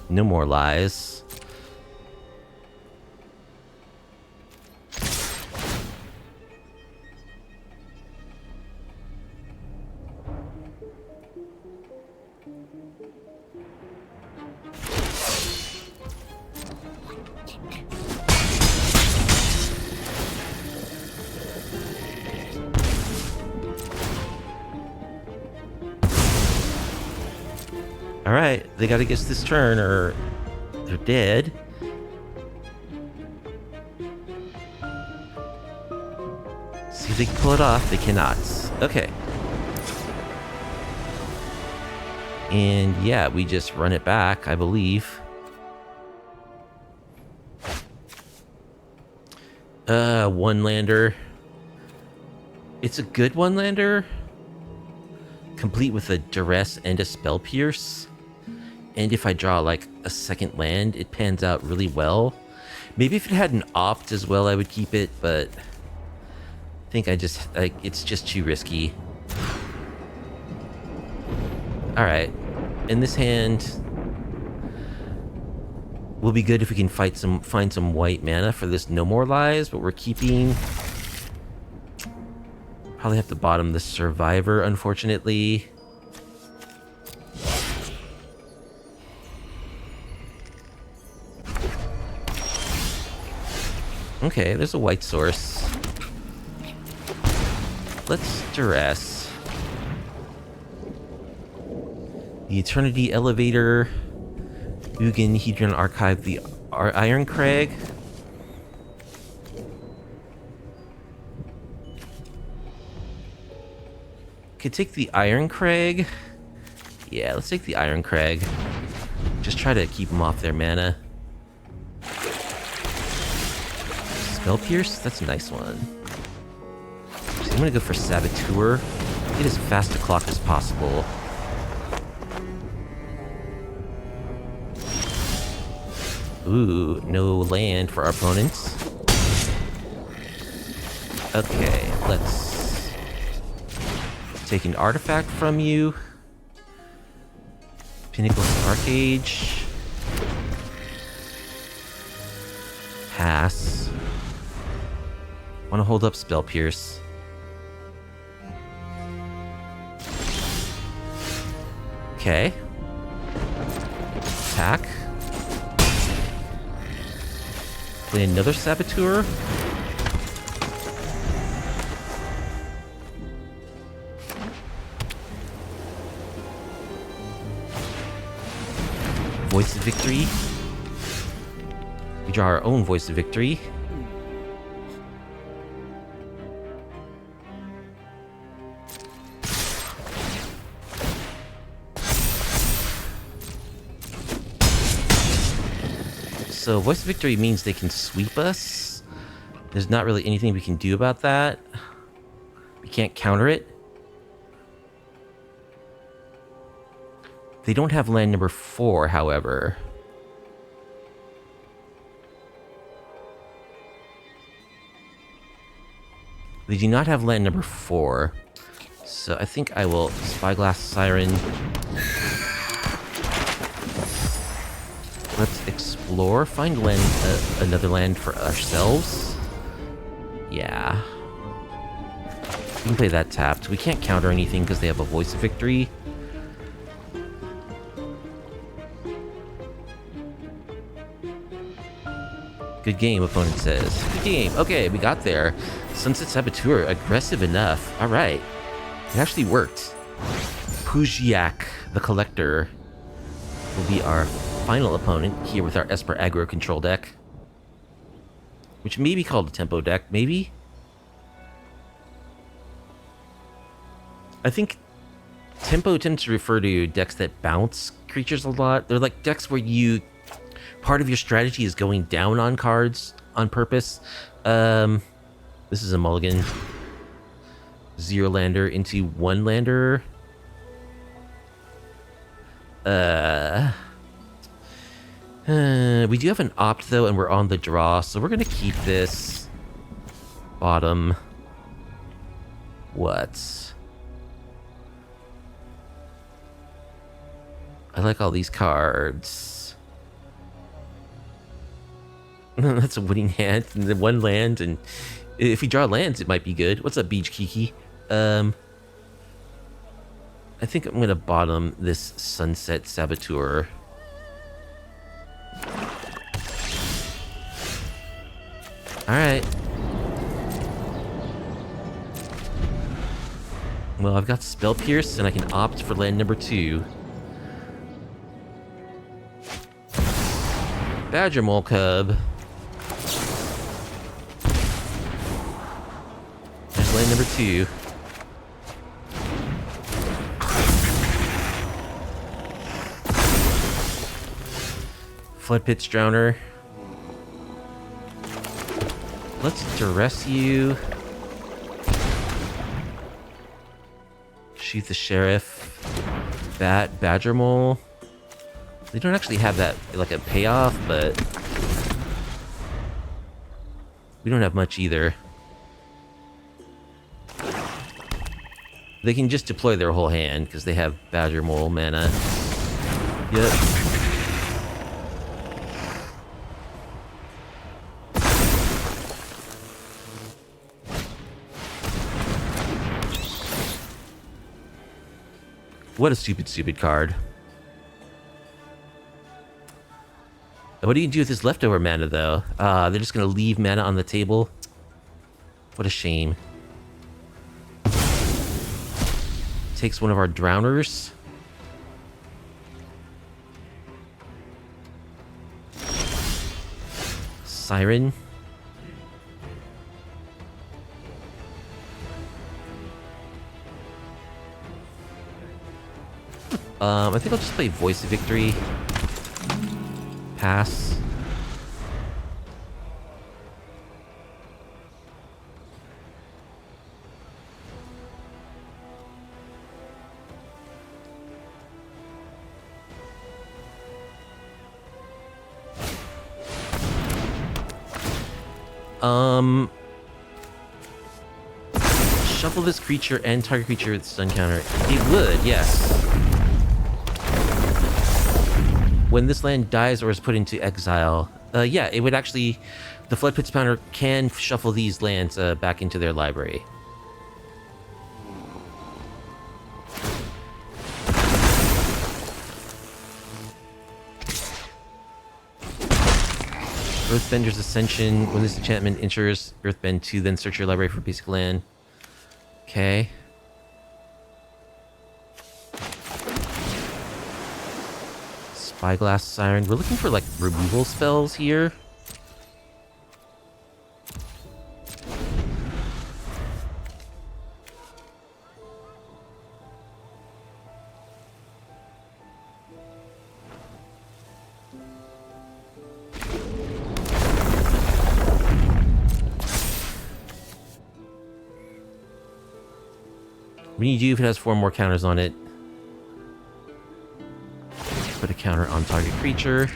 No more lies. Alright, they gotta guess this turn or they're dead. See if they can pull it off. They cannot. Okay. And yeah, we just run it back, I believe. One lander. It's a good one lander. Complete with a Duress and a Spell Pierce. And if I draw like a second land, it pans out really well. Maybe if it had an opt as well, I would keep it, but I think it's just too risky. Alright. In this hand, will be good if we can find some white mana for this No More Lies, but we're keeping. Probably have to bottom the Survivor, unfortunately. Okay, there's a white source. Let's Duress. The Eternity Elevator. Ugin, Hedron Archive, the Iron Crag. Could take the Iron Crag. Yeah, let's take the Iron Crag. Just try to keep them off their mana. Spell Pierce? That's a nice one. So I'm gonna go for Saboteur. Get as fast a clock as possible. Ooh, no land for our opponents. Okay, let's take an artifact from you. Pinnacle Arcage. Pass. Want to hold up Spell Pierce. Okay. Attack. Play another Saboteur. Voice of Victory. We draw our own Voice of Victory. So Voice of Victory means they can sweep us. There's not really anything we can do about that. We can't counter it. They don't have land number 4, however. They do not have land number 4. So I think I will Spyglass Siren. Let's explore. Find land, another land for ourselves. Yeah. We can play that tapped. We can't counter anything because they have a Voice of Victory. Good game, opponent says. Good game. Okay, we got there. Sunset Saboteur, aggressive enough. Alright. It actually worked. Pujiak, the Collector, will be our final opponent here with our Esper aggro control deck. Which may be called a tempo deck, maybe? I think tempo tends to refer to decks that bounce creatures a lot. They're like decks where you... part of your strategy is going down on cards on purpose. This is a mulligan. 0 lander into 1 lander. We do have an opt though, and we're on the draw, so we're gonna keep this. Bottom. What? I like all these cards. That's a winning hand, and then one land, and if we draw lands, it might be good. What's up, Beach Kiki? I think I'm gonna bottom this Sunset Saboteur. Alright. Well, I've got Spell Pierce, and I can opt for land number 2. Badger Mole Cub. There's land number 2. Floodpits Drowner. Let's Duress you. Shoot the Sheriff. Badger Mole. They don't actually have that, like, a payoff, but we don't have much either. They can just deploy their whole hand, because they have Badger Mole mana. Yep. What a stupid card. What do you do with this leftover mana, though? They're just gonna leave mana on the table? What a shame. Takes one of our drowners. Siren. I think I'll just play Voice of Victory. Pass. Shuffle this creature and target creature with stun counter. It would, yes. When this land dies or is put into exile, yeah, it would actually... The Floodpits Spawner can shuffle these lands back into their library. Earthbender's Ascension. When this enchantment ensures Earthbend 2, then search your library for basic land. Okay. Spyglass Siren. We're looking for, like, removal spells here. What do you do if it has 4 more counters on it? Put a counter on target creature.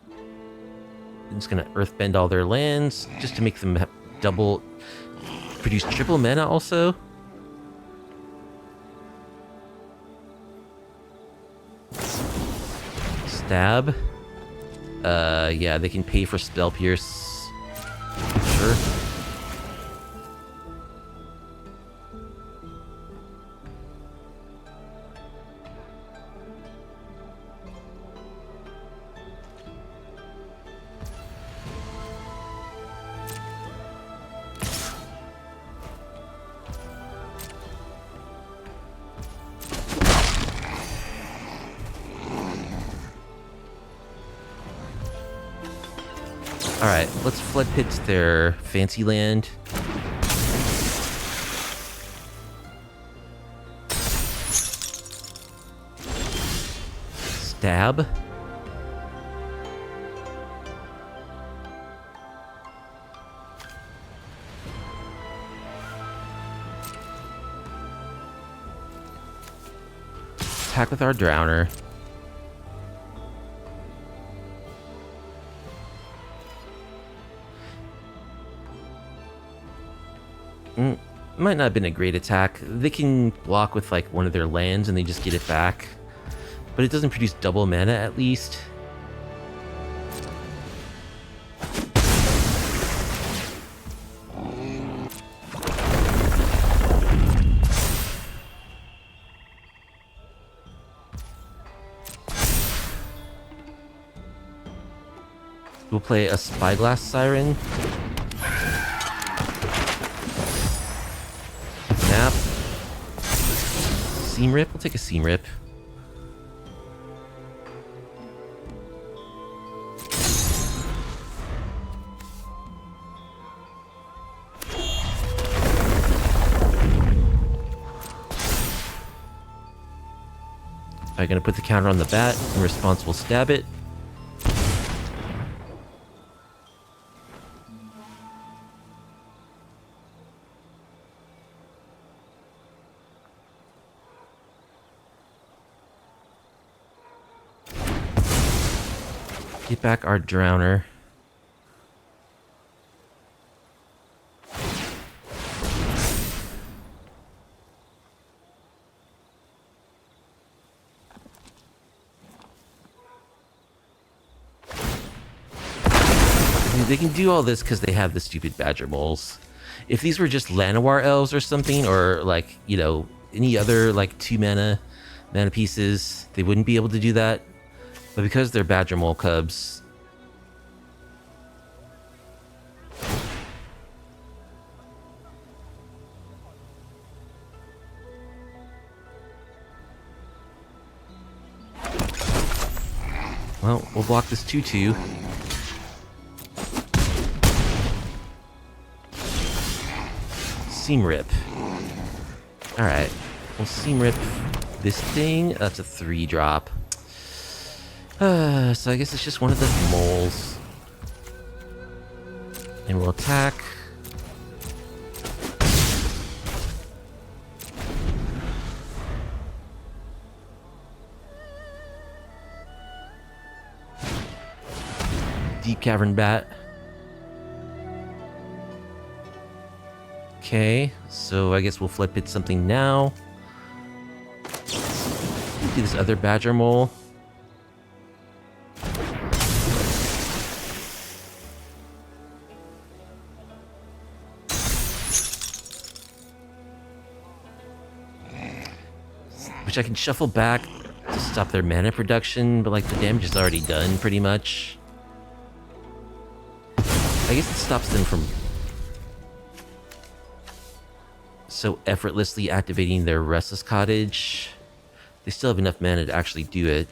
I'm just gonna earthbend all their lands just to make them double produce triple mana also. Stab. Yeah, they can pay for Spell Pierce. Sure. Alright, let's Floodpits their fancy land. Stab. Attack with our Drowner. Might not have been a great attack. They can block with, like, one of their lands and they just get it back. But it doesn't produce double mana, at least. we'll play a Spyglass Siren. Nap. Seam Rip. We'll take a Seam Rip. I'm gonna put the counter on the bat. In response, we'll stab it. Get back our Drowner. They can do all this because they have the stupid Badger Moles. If these were just Llanowar Elves or something, or like, you know, any other like 2 mana pieces, they wouldn't be able to do that. But because they're Badger Mole Cubs... Well, we'll block this 2/2. Seam Rip. Alright. We'll Seam Rip this thing. That's a 3-drop. So I guess it's just one of the moles. And we'll attack. Deep Cavern Bat. Okay, so I guess we'll Floodpit something now. Do this other Badger Mole. Which I can shuffle back to stop their mana production, but like the damage is already done pretty much. I guess it stops them from so effortlessly activating their Restless Cottage. They still have enough mana to actually do it.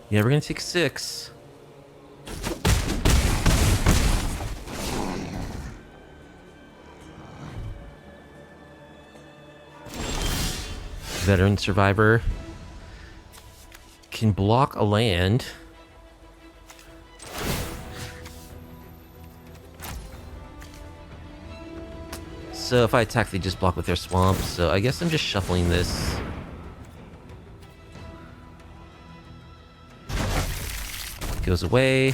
Yeah, we're gonna take 6. Veteran Survivor can block a land. So if I attack, they just block with their swamp. So I guess I'm just shuffling this. Goes away.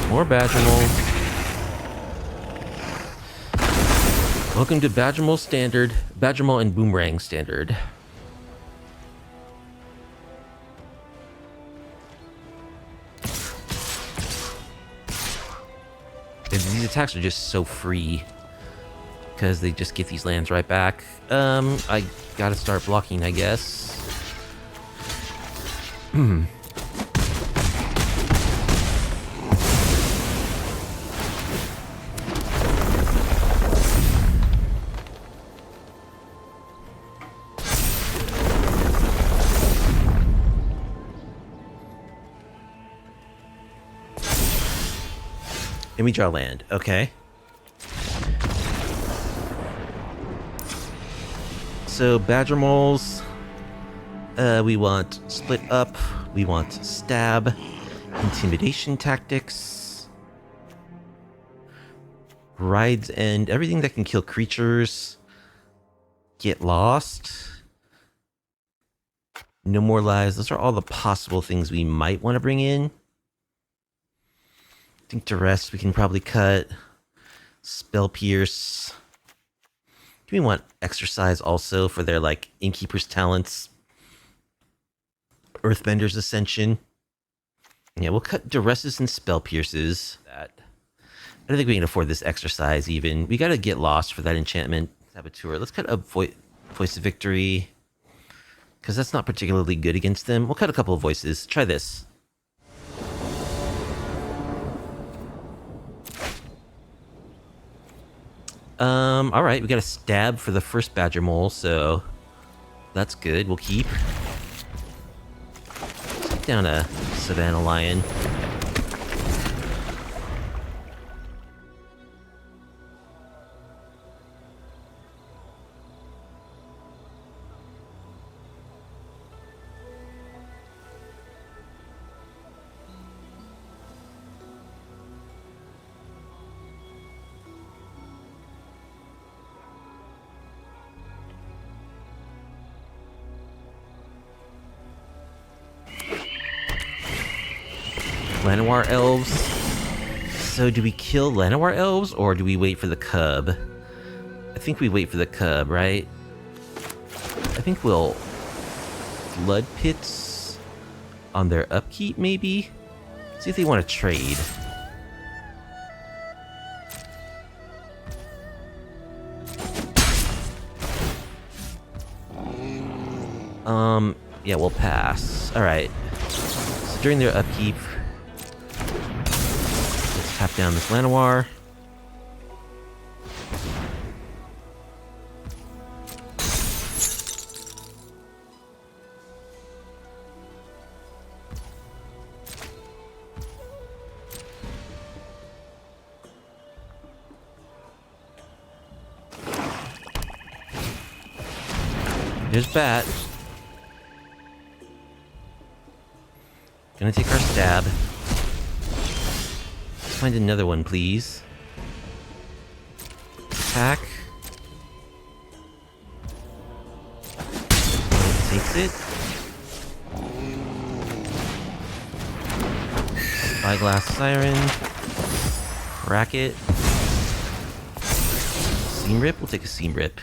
More Badger Mole. Welcome to Badger Mole Standard. Badger Mole and Boomerang Standard. These attacks are just so free. Because they just get these lands right back. I gotta start blocking, I guess. And we draw land. Okay. So Badger Moles. We want Split Up. We want Stab. Intimidation Tactics. Ride's End. Everything that can kill creatures. Get Lost. No More Lives. Those are all the possible things we might want to bring in. I think Duress we can probably cut. Spell Pierce. Do we want Exercise also for their, like, Innkeeper's talents? Earthbender's Ascension. Yeah, we'll cut Duresses and Spell Pierces. I don't think we can afford this Exercise, even. We gotta get Lost for that enchantment. Saboteur. Let's cut a Voice of Victory, because that's not particularly good against them. We'll cut a couple of Voices. Try this. Alright, we got a Stab for the first Badger Mole, so that's good. We'll keep. Let's take down a Savannah Lion. Llanowar Elves. So do we kill Llanowar Elves, or do we wait for the Cub? I think we wait for the Cub, right? I think we'll Floodpits on their upkeep, maybe? See if they want to trade. Yeah, we'll pass. Alright. So during their upkeep, let's tap down this Llanowar. There's Bat. Gonna take our Stab. Let's find another one, please. Attack. Takes it. Spyglass Siren. Racket. Seam Rip? We'll take a Seam Rip.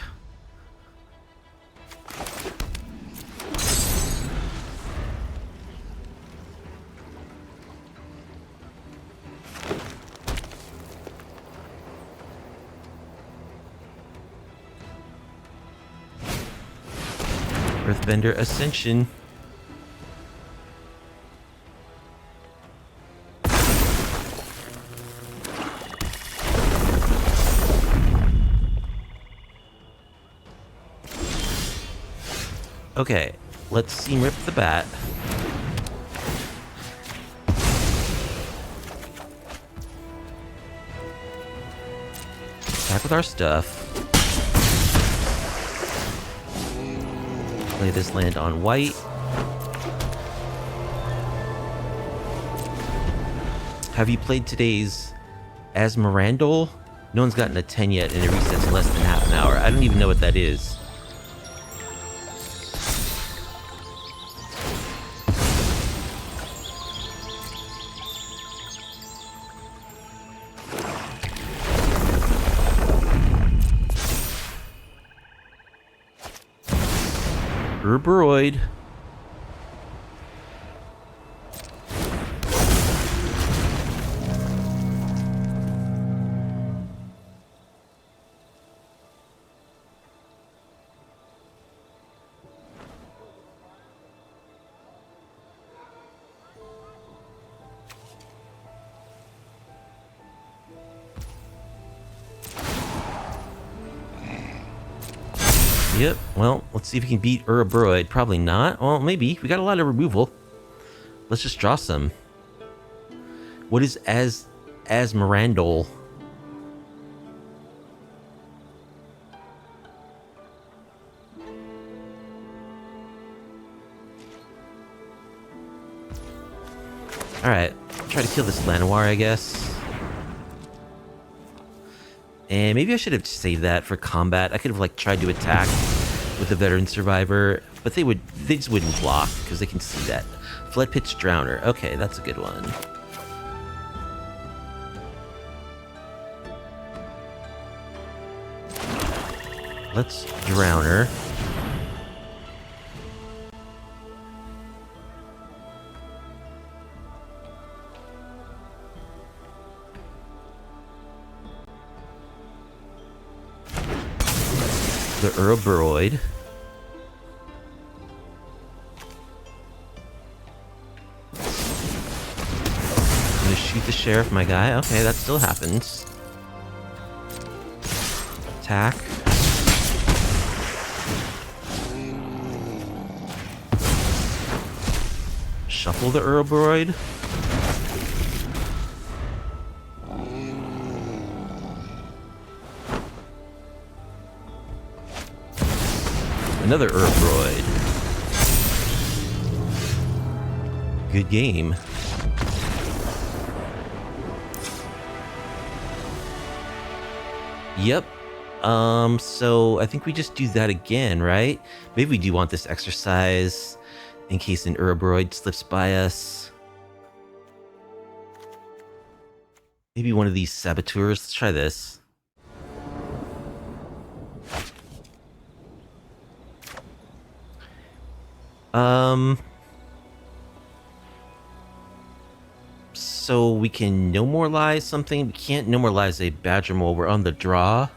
Earthbender Ascension. Okay, let's Seam Rip the Bat. Attack with our stuff. Play this land on white. Have you played today's Asmerandal? No one's gotten a 10 yet, and it resets in less than half an hour. I don't even know what that is. Urberoid. Yep, well, let's see if we can beat Urberoid. Probably not. Well, maybe. We got a lot of removal. Let's just draw some. What is Asmerandal? Alright, try to kill this Llanowar, I guess. And maybe I should have saved that for combat. I could have like tried to attack with the Veteran Survivor, but they just wouldn't block because they can see that. Floodpits Drowner. Okay, that's a good one. Let's Drowner. The Uroboid. I'm gonna shoot the sheriff, my guy. Okay, that still happens. Attack. Shuffle the Uroboid. Another Uroboid. Good game. Yep. So I think we just do that again, right? Maybe we do want this exercise in case an Uroboid slips by us. Maybe one of these Saboteurs. Let's try this. So we can no more lies something. We can't no more lies a Badger Mole. We're on the draw.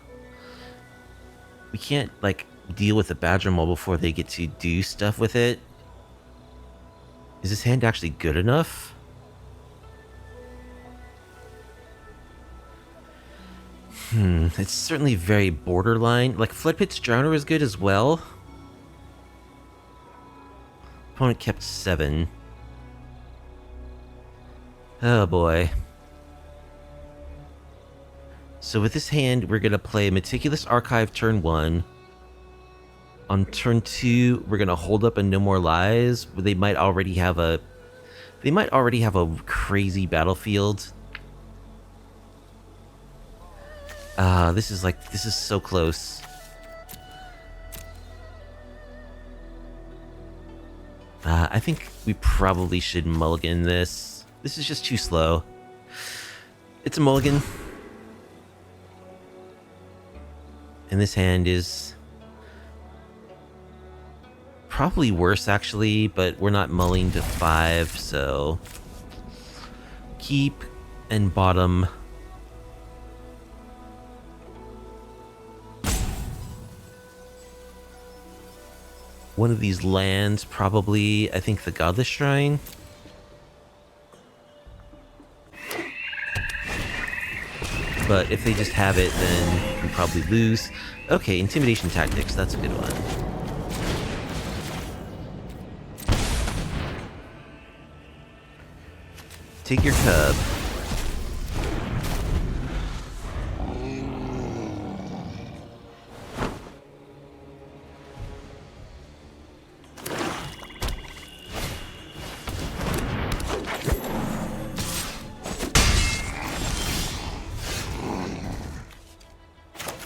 We can't, like, deal with the Badger Mole before they get to do stuff with it. Is this hand actually good enough? It's certainly very borderline. Like, Floodpits Drowner is good as well. Opponent kept 7. Oh boy. So with this hand, we're gonna play Meticulous Archive turn 1. On turn 2, we're gonna hold up a No More Lies. They might already have a crazy battlefield. This is so close. I think we probably should mulligan this. This is just too slow. It's a mulligan. And this hand is probably worse, actually, but we're not mulling to 5, so keep and bottom. One of these lands, probably, I think the Godless Shrine. But if they just have it, then we probably lose. Okay, Intimidation Tactics, that's a good one. Take your cub.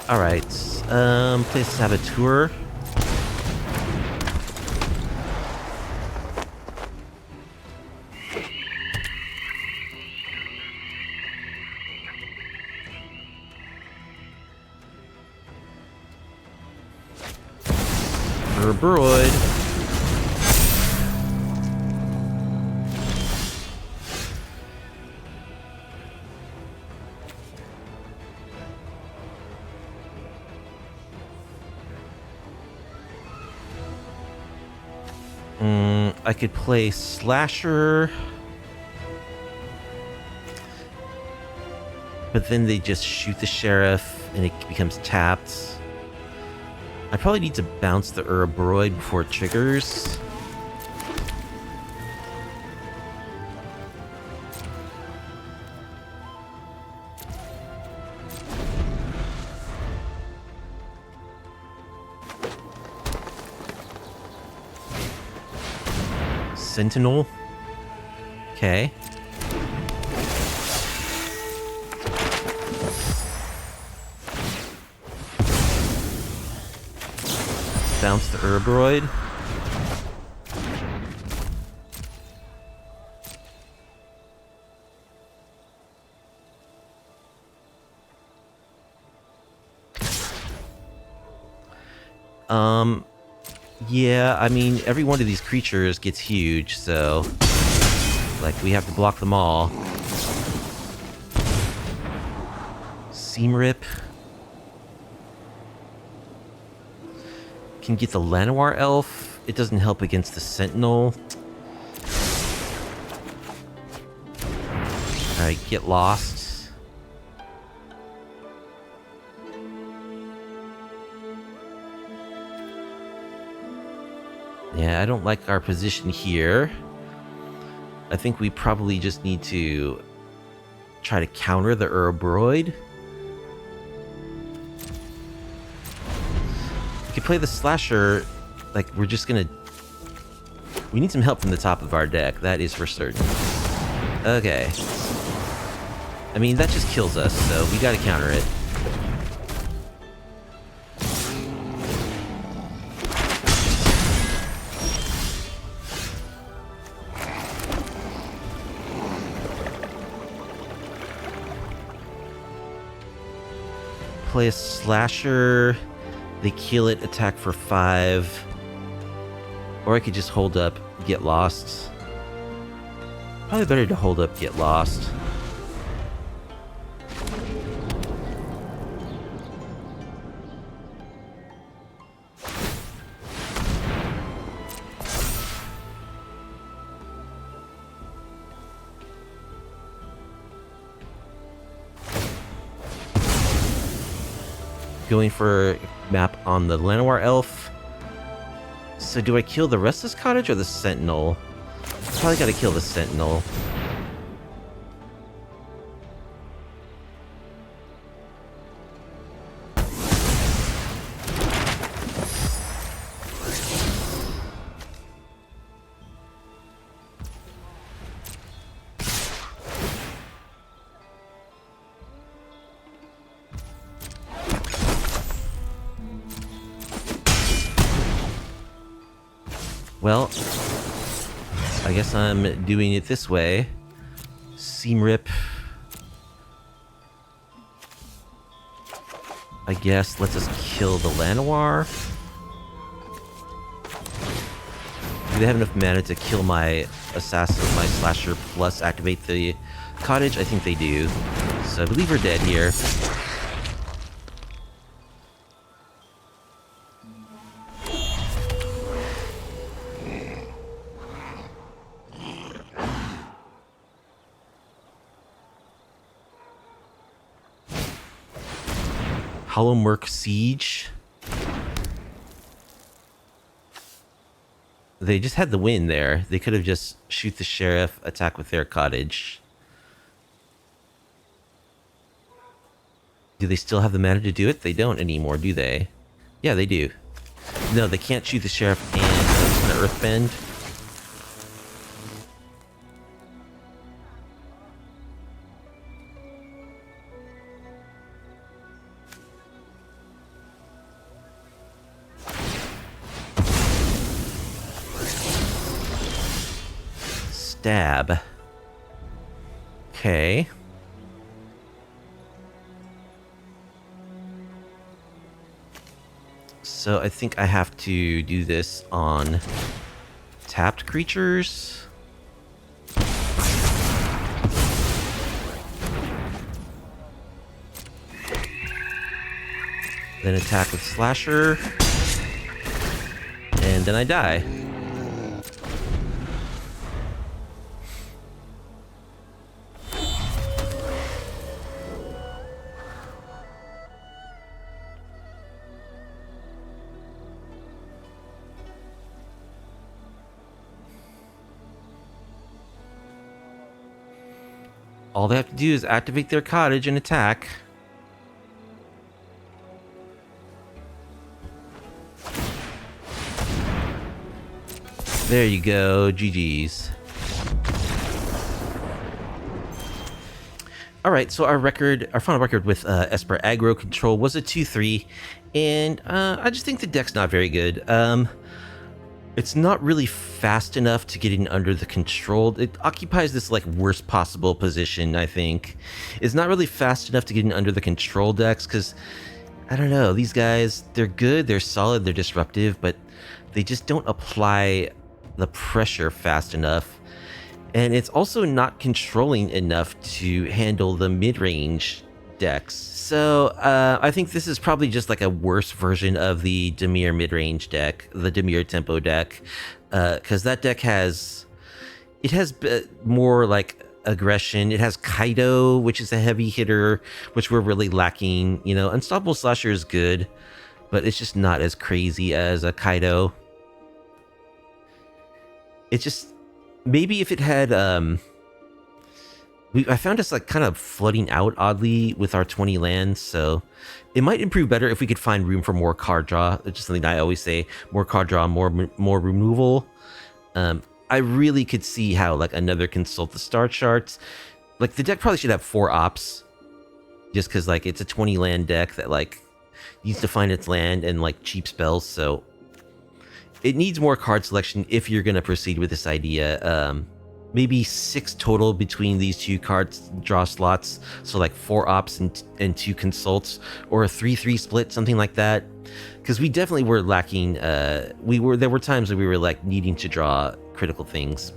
Alright, play Saboteur. Uroboid. I could play Slasher, but then they just shoot the Sheriff and it becomes tapped. I probably need to bounce the Uroboid before it triggers. Sentinel. Okay. Bounce the Uroboid. Yeah, I mean, every one of these creatures gets huge, so... Like, we have to block them all. Seam Rip. Can get the Llanowar Elf. It doesn't help against the Sentinel. Alright, get lost. Yeah, I don't like our position here. I think we probably just need to try to counter the Urobroid. We could play the Slasher, like, we're just gonna... We need some help from the top of our deck, that is for certain. Okay. I mean, that just kills us, so we gotta counter it. Play a Slasher, they kill it, attack for 5. Or I could just hold up, get lost. Probably better to hold up, get lost. Going for a map on the Llanowar Elf. So do I kill the Restless Cottage or the Sentinel? Probably gotta kill the Sentinel. Well, I guess I'm doing it this way. Seam Rip. I guess let's just kill the Llanowar. Do they have enough mana to kill my assassin, my slasher, plus activate the cottage? I think they do. So I believe we're dead here. Hollowmurk Siege. They just had the win there. They could have just shoot the sheriff, attack with their cottage. Do they still have the mana to do it? They don't anymore, do they? Yeah, they do. No, they can't shoot the sheriff and Earthbend. Stab. Okay. So I think I have to do this on tapped creatures. Then attack with Slasher. And then I die. All they have to do is activate their cottage and attack. There you go, GG's. Alright, so our final record with Esper aggro control was a 2-3, and I just think the deck's not very good. It's not really fast enough to get in under the control. It occupies this like worst possible position, I think. It's not really fast enough to get in under the control decks, because I don't know. These guys, they're good, they're solid, they're disruptive, but they just don't apply the pressure fast enough. And it's also not controlling enough to handle the mid-range decks. So I think this is probably just like a worse version of the Dimir mid-range deck, the Dimir tempo deck, because that deck has more like aggression. It has Kaido, which is a heavy hitter, which we're really lacking. You know, Unstoppable Slasher is good, but it's just not as crazy as a Kaido. It's just maybe if it had I found us like kind of flooding out oddly with our 20 lands, so it might improve better if we could find room for more card draw. It's just something I always say: more card draw, more removal. I really could see how like another Consult the Star Charts, like the deck probably should have 4 ops, just because like it's a 20 land deck that like needs to find its land and like cheap spells, so it needs more card selection if you're gonna proceed with this idea. Maybe 6 total between these 2 card draw slots, so like 4 ops and 2 consults, or a 3-3 split, something like that. Because we definitely were lacking. There were times that we were like needing to draw critical things.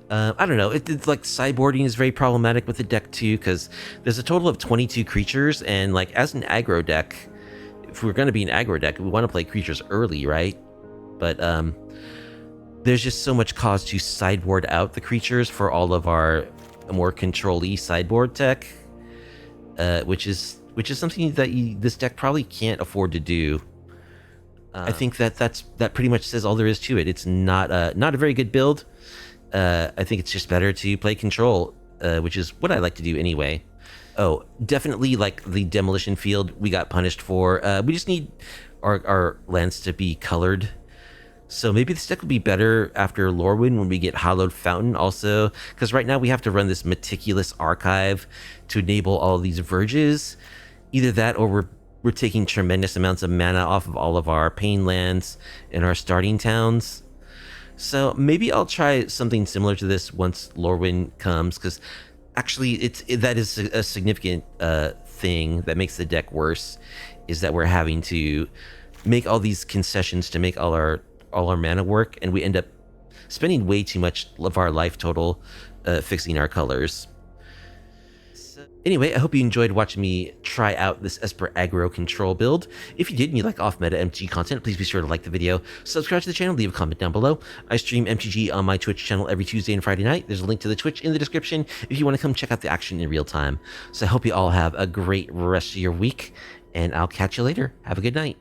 I don't know. It's like sideboarding is very problematic with the deck too, because there's a total of 22 creatures, and like as an aggro deck, if we're going to be an aggro deck, we want to play creatures early, right? But there's just so much cause to sideboard out the creatures for all of our more control-y sideboard tech, which is something that this deck probably can't afford to do. I think that pretty much says all there is to it. It's not a very good build. I think it's just better to play control, which is what I like to do anyway. Oh, definitely like the Demolition Field we got punished for. We just need our lands to be colored. So maybe this deck will be better after Lorwyn when we get Hallowed Fountain also, because right now we have to run this meticulous archive to enable all these verges. Either that, or we're taking tremendous amounts of mana off of all of our pain lands in our starting towns. So maybe I'll try something similar to this once Lorwyn comes, because actually that is a significant thing that makes the deck worse, is that we're having to make all these concessions to make all our mana work, and we end up spending way too much of our life total fixing our colors. Anyway, I hope you enjoyed watching me try out this Esper aggro control build. If you did and you like off-meta MTG content, please be sure to like the video, subscribe to the channel, leave a comment down below. I stream MTG on my Twitch channel every Tuesday and Friday night. There's a link to the Twitch in the description if you want to come check out the action in real time. So I hope you all have a great rest of your week, and I'll catch you later. Have a good night.